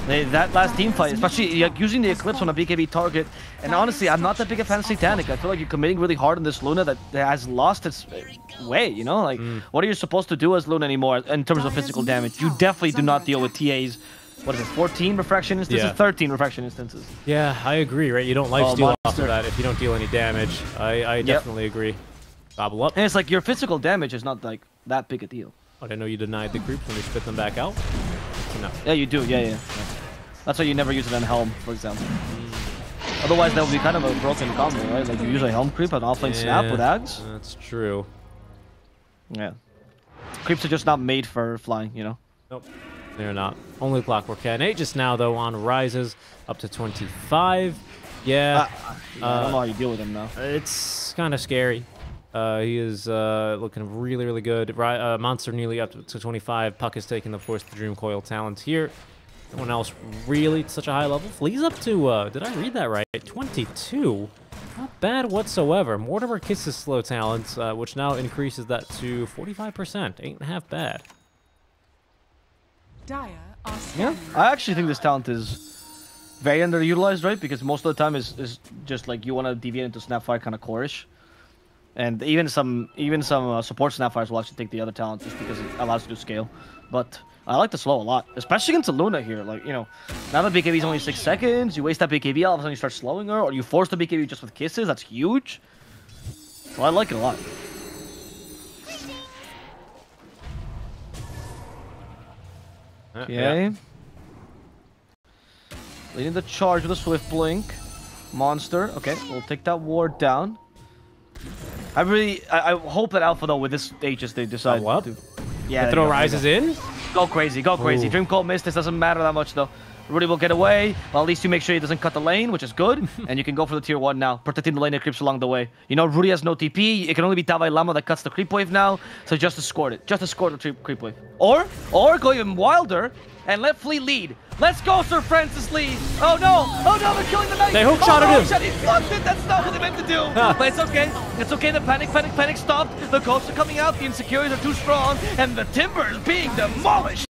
That last team fight, especially using the Eclipse on a BKB target. And honestly, I'm not that big a fan of Satanic. I feel like you're committing really hard on this Luna that has lost its way, you know? Like, what are you supposed to do as Luna anymore in terms of physical damage? You definitely do not deal with TA's... What is it, 14 refraction instances? Yeah. 13 refraction instances. Yeah, I agree, right? You don't lifesteal off of that if you don't deal any damage. I definitely agree. Gobble up. And it's like your physical damage is not like that big a deal. I didn't know you denied the creeps when you spit them back out. Yeah, you do. Yeah. That's why you never use it on Helm, for example. Otherwise, that would be kind of a broken combo, right? Like, you use a helm creep and offlane snap with Ags. That's true. Yeah. Creeps are just not made for flying, you know? Nope, they're not. Only Clockwork Cat. Aegis now, though, on rises up to 25. Yeah. I don't know how you deal with him now. It's kind of scary. He is looking really, really good. Monster nearly up to 25. Puck is taking, of course, the Dream Coil talent here. No one else really at such a high level. Flea's up to, did I read that right? 22. Not bad whatsoever. Mortimer Kisses slow talent, which now increases that to 45%. Ain't half bad. Yeah, I actually think this talent is very underutilized, right? Because most of the time is just like you want to deviate into Snapfire kind of core-ish. And even some support Snapfires will actually take the other talent just because it allows you to scale. But I like the slow a lot, especially against Luna here. Like, you know, now that BKB is only 6 seconds, you waste that BKB, all of a sudden you start slowing her, or you force the BKB just with kisses. That's huge. So I like it a lot. Okay. Yeah. Leading the charge with a Swift Blink. Monster. Okay, we'll take that ward down. I hope that Alpha, though, with this Aegis, they decide to... Yeah, they throw rises in? Go crazy, go crazy. Ooh. Dream Cold Mist, this doesn't matter that much, though. Rudy will get away. Well, at least you make sure he doesn't cut the lane, which is good. And you can go for the tier 1 now, protecting the lane that creeps along the way. You know, Rudy has no TP. It can only be Tavai Lama that cuts the creep wave now. So just escort it. Just escort the creep wave. Or go even wilder and let Flea lead. Let's go, Sir Francis Lee. Oh no, they're killing the knight. They hook-shotted him. Shot, he blocked it. That's not what they meant to do. But it's okay. It's okay. The panic stopped. The ghosts are coming out. The insecurities are too strong. And the timber is being demolished.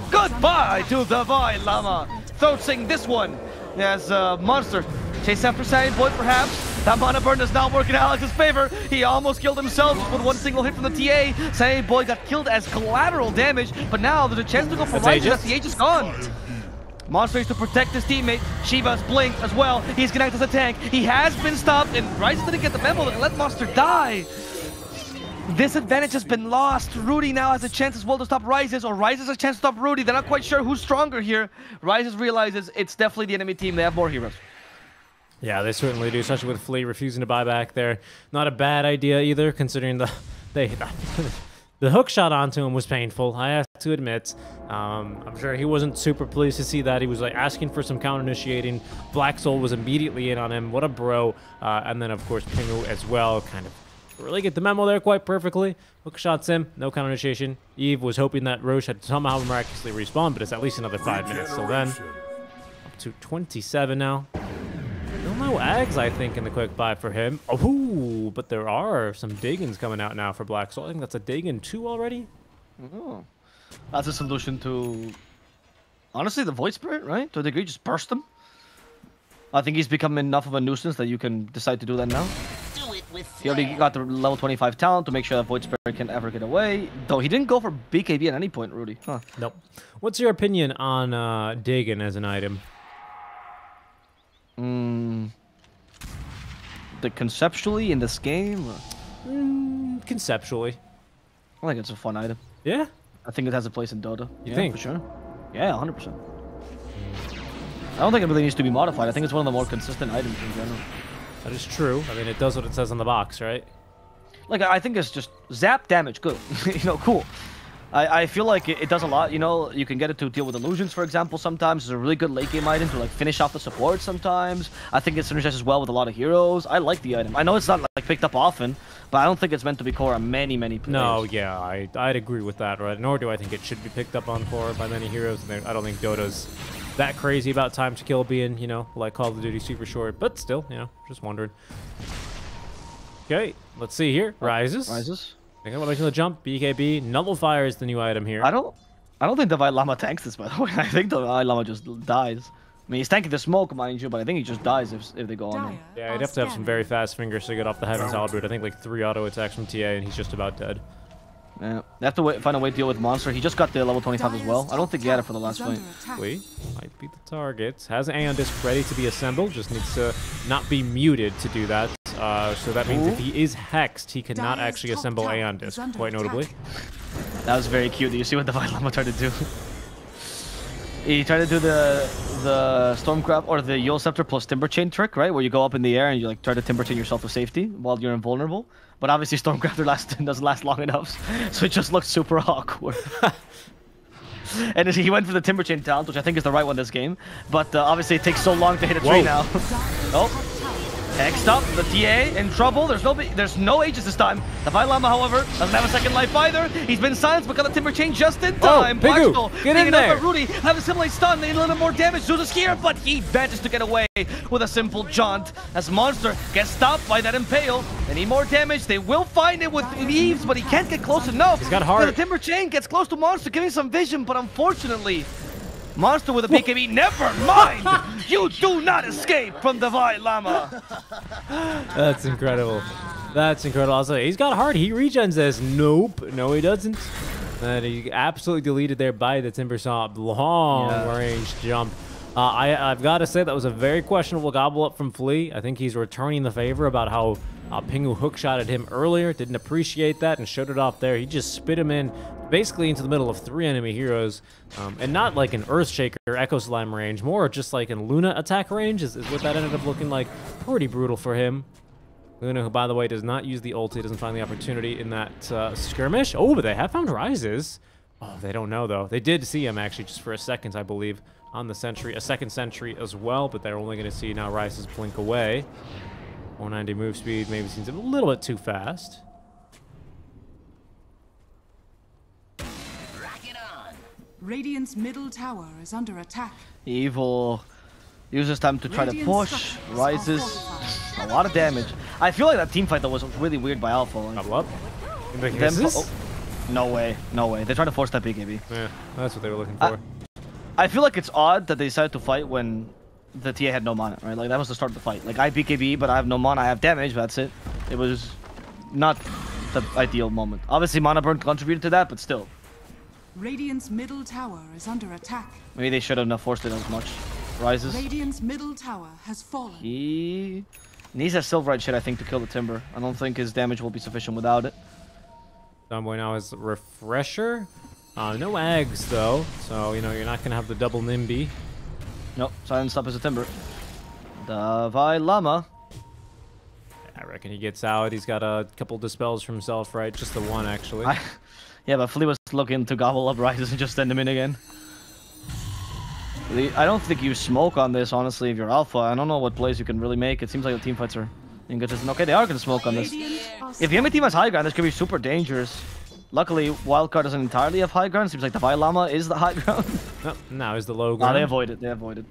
Goodbye to the Tavai Lama. Throating this one as Monster chase after Sandy Boy, perhaps. That mana burn does not work in Alex's favor. He almost killed himself with one single hit from the TA. Sandy Boy got killed as collateral damage, but now there's a chance to go for Ryze as the Aegis gone. Monster needs to protect his teammate. Shiva's Blink as well. He's gonna act as a tank. He has been stopped, and Ryze didn't get the memo and let Monster die. This advantage has been lost. Rudy now has a chance as well to stop Ryzes, or Ryzes has a chance to stop Rudy. They're not quite sure who's stronger here. Ryzes realizes it's definitely the enemy team. They have more heroes. Yeah, they certainly do, especially with Flea refusing to buy back there. Not a bad idea either, considering the hook shot onto him was painful, I have to admit. I'm sure he wasn't super pleased to see that. He was like asking for some counter-initiating. Black Soul was immediately in on him. What a bro. And then, of course, Pingu as well, kind of really get the memo there quite perfectly. Hook shots him, no counter initiation. Eve was hoping that Roche had somehow miraculously respawned, but it's at least another 5 minutes. So then, up to 27 now. Still no Ags, I think, in the quick buy for him. Oh, but there are some Dagons coming out now for Black Soul. I think that's a Dagon 2 already. Oh. That's a solution to, honestly, the Void Spirit, right? To a degree, just burst him. I think he's become enough of a nuisance that you can decide to do that now. He already got the level 25 talent to make sure that Void Spirit can ever get away. Though he didn't go for BKB at any point, Rudy. Huh. Nope. What's your opinion on Dagon as an item? Conceptually in this game? Conceptually. I think it's a fun item. Yeah? I think it has a place in Dota. You think? For sure. Yeah, 100%. I don't think it really needs to be modified. I think it's one of the more consistent items in general. That is true. I mean, it does what it says on the box, right? Like, I think it's just zap damage, good. You know, cool. I feel like it does a lot, you know. You can get it to deal with illusions, for example, sometimes. It's a really good late game item to, like, finish off the support sometimes. I think it synergizes well with a lot of heroes. I like the item. I know it's not, like, picked up often, but I don't think it's meant to be core on many players. No, yeah, I'd agree with that, right? Nor do I think it should be picked up on core by many heroes. I don't think Dota's that crazy about time to kill being, you know, like Call of Duty super short, but still, you know, just wondering. Okay, let's see here. Rises. I think I'm making the jump. BKB. Nullifier is the new item here. I don't think Tavai Lama tanks this, by the way. I think Tavai Lama just dies. I mean, he's tanking the smoke, mind you, but I think he just dies if they go on him. Yeah, he'd have to have some very fast fingers to get off the Heaven's Halberd. I think like 3 auto attacks from TA, and he's just about dead. Yeah, they have to find a way to deal with Monster. He just got the level 25 as well. I don't think he had it for the last fight. Wait, might be the target. Has Aeon Disc ready to be assembled. Just needs to not be muted to do that. So that means if he is hexed, he cannot actually assemble Aeon Disc, quite notably. That was very cute. Do you see what the Tavai Lama tried to do? He tried to do the Stormcraft or the Yule Scepter plus Timber Chain trick, right? Where you go up in the air and you like try to Timber Chain yourself to safety while you're invulnerable. But obviously Stormcrafter doesn't last long enough, so it just looks super awkward. And he went for the Timber Chain talent, which I think is the right one this game. But obviously it takes so long to hit a tree now. Oh. Next up, the TA in trouble. There's no Aegis this time. The Llama, however, doesn't have a second life either. He's been silenced but got the Timber Chain just in time. Pigu, get in there. Rudy have a similar stun. They need a little more damage. Zeus is here, but he manages to get away with a simple jaunt. As Monster gets stopped by that Impale. They need more damage. They will find it with Eves, but he can't get close enough. He's got heart. The Timber Chain gets close to Monster, giving some vision, but unfortunately, Monster with a BKB, never mind! You do not escape from the Llama! That's incredible. That's incredible. I'll say, he's got heart. He regens this. Nope. No, he doesn't. And he absolutely deleted there by the Timbersaw. Long range jump. I've got to say that was a very questionable gobble up from Flea. I think he's returning the favor about how Pingu hookshotted him earlier. Didn't appreciate that and showed it off there. He just spit him in basically into the middle of 3 enemy heroes. And not like an Earthshaker Echo Slime range, more just like in Luna attack range is what that ended up looking like. Pretty brutal for him. Luna, who by the way does not use the ulti, doesn't find the opportunity in that skirmish. Oh, but they have found Rises. Oh, they don't know though. They did see him actually just for a second, I believe, on the sentry. A second sentry as well, but they're only going to see now Rises blink away. 490 move speed maybe seems a little bit too fast. Radiant's middle tower is under attack. Evil uses time to try to push. Rises. A lot of damage. I feel like that team fight though was really weird by Alpha. Double up. No way. No way. They tried to force that BKB. Yeah, that's what they were looking for. I feel like it's odd that they decided to fight when the TA had no mana, right? Like that was the start of the fight. Like I BKB, but I have no mana. I have damage, but that's it. It was not the ideal moment. Obviously, mana burn contributed to that, but still. Radiant's middle tower is under attack. Maybe they shouldn't have forced it as much. Rises. Radiant's middle tower has fallen. He needs that Silverite shit, I think, to kill the Timber. I don't think his damage will be sufficient without it. Dumboy now is Refresher. No Ags, though. So, you know, you're not going to have the double Nimby. Nope. Silence up as a Timber. The Llama. I reckon he gets out. He's got a couple dispels for himself, right? Just the one, actually. Yeah, but Flea was looking to gobble up Rises and just send him in again. I don't think you smoke on this, honestly, if you're Alpha. I don't know what plays you can really make. It seems like the team fights are inconsistent. Okay, they are going to smoke on this. If the enemy team has high ground, this could be super dangerous. Luckily, Wildcard doesn't entirely have high ground. Seems like the Llama is the high ground. No, now is the low ground. They avoided. They avoided.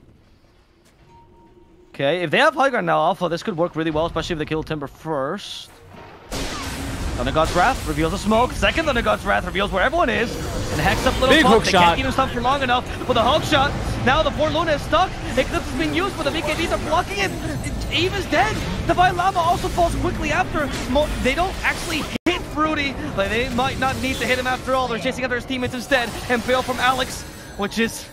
Okay, if they have high ground now, Alpha, this could work really well, especially if they kill Timber first. Thunder God's Wrath reveals the smoke. Second Thunder God's Wrath reveals where everyone is. And Hex up little big pop. hook They shot. can't keep him stuck for long enough. With a hook shot, now the poor Luna is stuck. Eclipse is being used, but the BKBs are blocking it. Eve is dead. The Llama also falls quickly after. They don't actually hit Fruity, but they might not need to hit him after all. They're chasing after his teammates instead. And fail from Alex, which is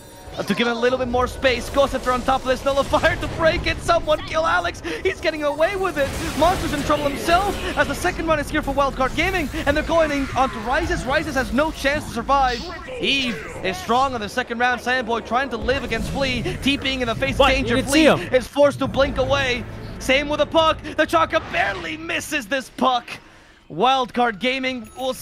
to give him a little bit more space. Ghost Hunter on top of this, nullifier to break it. Someone kill Alex. He's getting away with it. Monster's in trouble himself as the second run is here for Wildcard Gaming, and they're going on to Rises. Rises has no chance to survive. Eve is strong on the second round. Sandboy trying to live against Flea. TPing in the face of danger. Flea is forced to blink away. Same with the puck. The Chaka barely misses this puck. Wildcard Gaming will...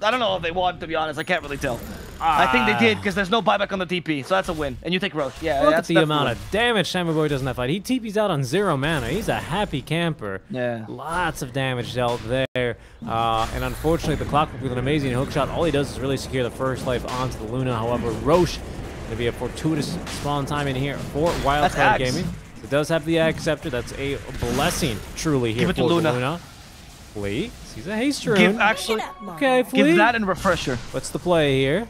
I don't know if they won, to be honest. I can't really tell. I think they did, because there's no buyback on the TP, so that's a win. And you take Roche. Yeah, look at the amount of damage Sandboy does in that fight. He TP's out on 0 mana. He's a happy camper. Yeah. Lots of damage dealt there. And unfortunately, the Clockwork with an amazing hookshot. All he does is really secure the first life onto the Luna. However, Roche going to be a fortuitous spawn time in here for Wildcard Gaming. It does have the Ag Scepter. That's a blessing, truly, here for the Luna. Flea sees a haste rune. Okay, Flea. Give that and Refresher. What's the play here?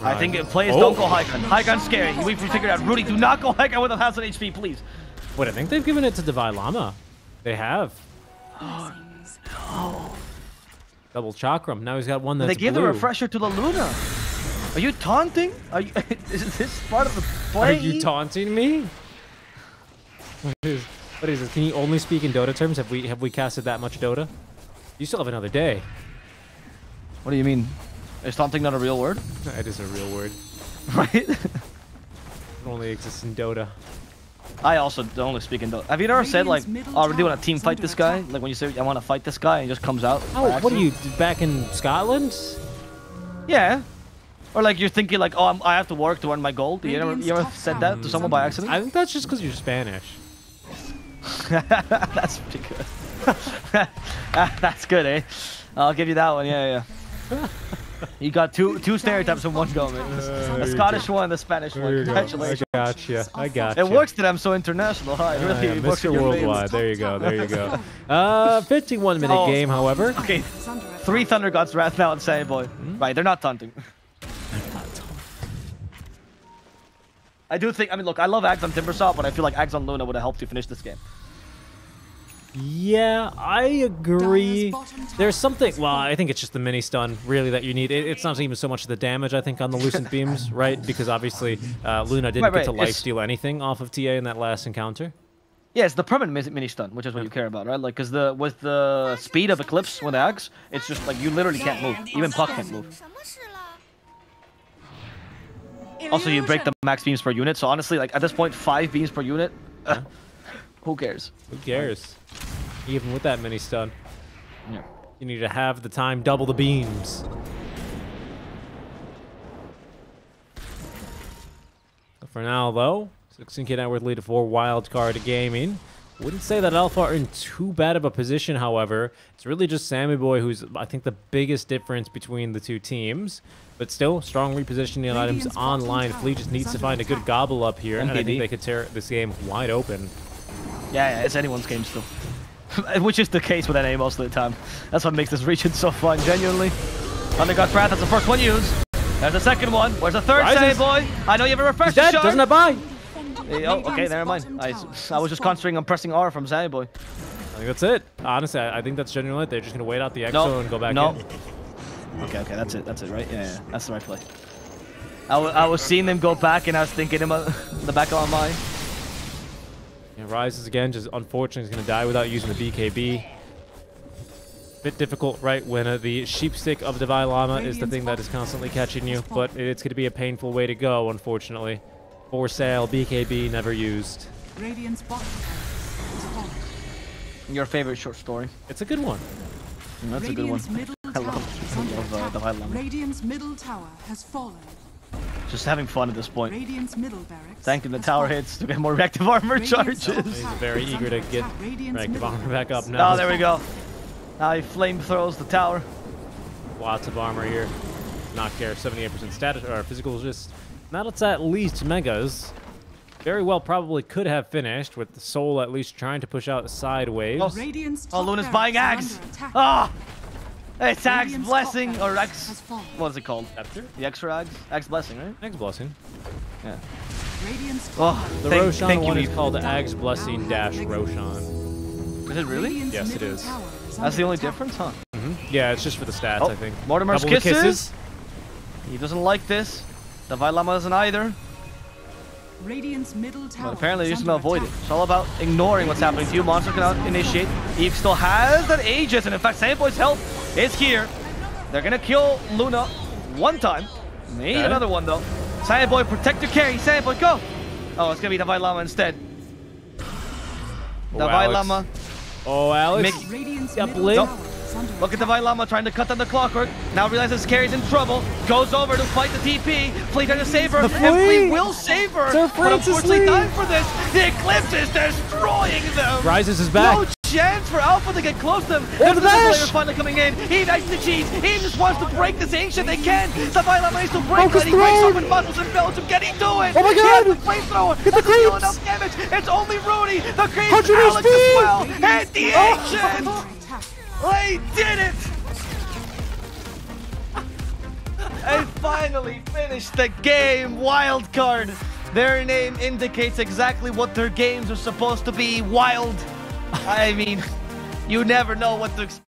I think players don't go high ground. High ground's scary. We figured out. Rudy, do not go high ground with 1,000 HP, please. Wait, I think they've given it to Divine Llama. They have. Double Chakram. Now he's got one that's They gave blue. the Refresher to the Luna. Are you taunting? Is this part of the play? Are you taunting me? What is this? Can you only speak in Dota terms? Have we casted that much Dota? You still have another day. What do you mean? Is taunting not a real word? It is a real word. Right? It only exists in Dota. I also only speak in Dota. Have you ever said like, oh, do you want to team fight this guy? Like when you say I want to fight this guy, and he just comes out. Oh, what are you back in Scotland? Yeah. Or like you're thinking like, oh, I have to work to earn my gold. You ever said that to someone by accident? I think that's just because you're Spanish. That's pretty good. That's good, eh? I'll give you that one. Yeah, yeah. You got two stereotypes in one go, man. The Scottish one, the Spanish one. Congratulations. I gotcha. It works to them so international, huh? It really works Mr. in your Worldwide. favor. There you go. There you go. 51-minute game, however. Okay, 3 Thunder Gods Wrath now on Sandy Boy. Right, they're not taunting. I do think, I mean, look, I love Ags on Timbersaw, but I feel like Ags on Luna would have helped you finish this game. Yeah, I agree. There's something, well, I think it's just the mini stun, really, that you need. It's not even so much the damage, I think, on the Lucent Beams, right? Because obviously, Luna didn't get to lifesteal anything off of TA in that last encounter. Yeah, it's the permanent mini stun, which is what you care about, right? Like, because with the speed of Eclipse with Ags, it's just like you literally can't move. Even Puck can't move. Also, you break the max beams per unit, so honestly, like, at this point, 5 beams per unit, who cares? Who cares? Even with that mini stun. Yeah. You need to have the time, double the beams. For now, though, 16k net worth lead for Wildcard Gaming. Wouldn't say that Alpha are in too bad of a position, however. It's really just Sammy Boy who's, I think, the biggest difference between the two teams. But still, strong repositioning items online. Fleet just needs to find a good gobble up here, and I think they could tear this game wide open. Yeah, it's anyone's game still. Which is the case with NA most of the time. That's what makes this region so fun, genuinely. Thunder God's Wrath, that's the first one used. There's the second one. Where's the third, Sammy Boy? I know you have a refresher shard. Doesn't it buy? Oh, okay, never mind. I was just concentrating on pressing R from Sammy Boy. I think that's it. Honestly, I think that's genuinely it. They're just going to wait out the EXO and go back in. Okay, that's it, right? Yeah, that's the right play. I was seeing them go back, and I was thinking in the back of my mind. Yeah, Rises again, just unfortunately is going to die without using the BKB. Bit difficult, right, when the sheep stick of Divine Llama is the thing that is constantly catching you, but it's going to be a painful way to go, unfortunately. For sale, BKB never used. Your favorite short story? It's a good one. That's a good one. I love Divine Llama. Radiant's middle tower has fallen. Just having fun at this point. Radiant's middle barracks. Thanking the tower hits to get more reactive armor charges. He's very eager to get reactive armor back up now. Oh, there we go. Now he flame throws the tower. Lots of armor here. Not care. 78% status or physical resist. Now it's at least megas. Very well probably could have finished with the soul at least trying to push out sideways. Oh, Luna's buying Ags. Ah! It's Ag's Blessing, or X... What is it called? Scepter? The extra Ags? Ag's Blessing, right? Ag's Blessing. Yeah. Oh, the Roshan one is called Ag's Blessing dash Roshan. Is it really? Yes, it is. That's the only difference, huh? Yeah, it's just for the stats, I think. Mortimer's kisses. He doesn't like this. Divine Llama doesn't either. But apparently you're just gonna avoid it. It's all about ignoring what's happening to you. Monster cannot initiate. Eve still has that Aegis, and in fact, Sandboy's help is here. They're gonna kill Luna one time. Maybe another one though. Sandboy, protect your carry. Sandboy, go! Oh, it's gonna be Divine Llama instead. Divine Llama. Oh, Alex. Look at Divine Llama trying to cut down the clockwork. Now realizes Carrie's in trouble. Goes over to fight the TP. Fleet trying to save her. And Fleet will save her. But unfortunately, time for this. The Eclipse is destroying them. Rises is back. No chance for Alpha to get close to them. There's the player finally coming in. He likes the cheese. He just wants to break this ancient. They can. Divine Llama needs to break it. He breaks open muscles and Belgium. Can he do it? Oh my god. The flamethrower. Get the creeps. Enough damage. It's only Rudy. The creeps. Alex as well. And the ancient. They did it! And finally finished the game. Wildcard. Their name indicates exactly what their games are supposed to be. Wild. I mean, you never know what to expect.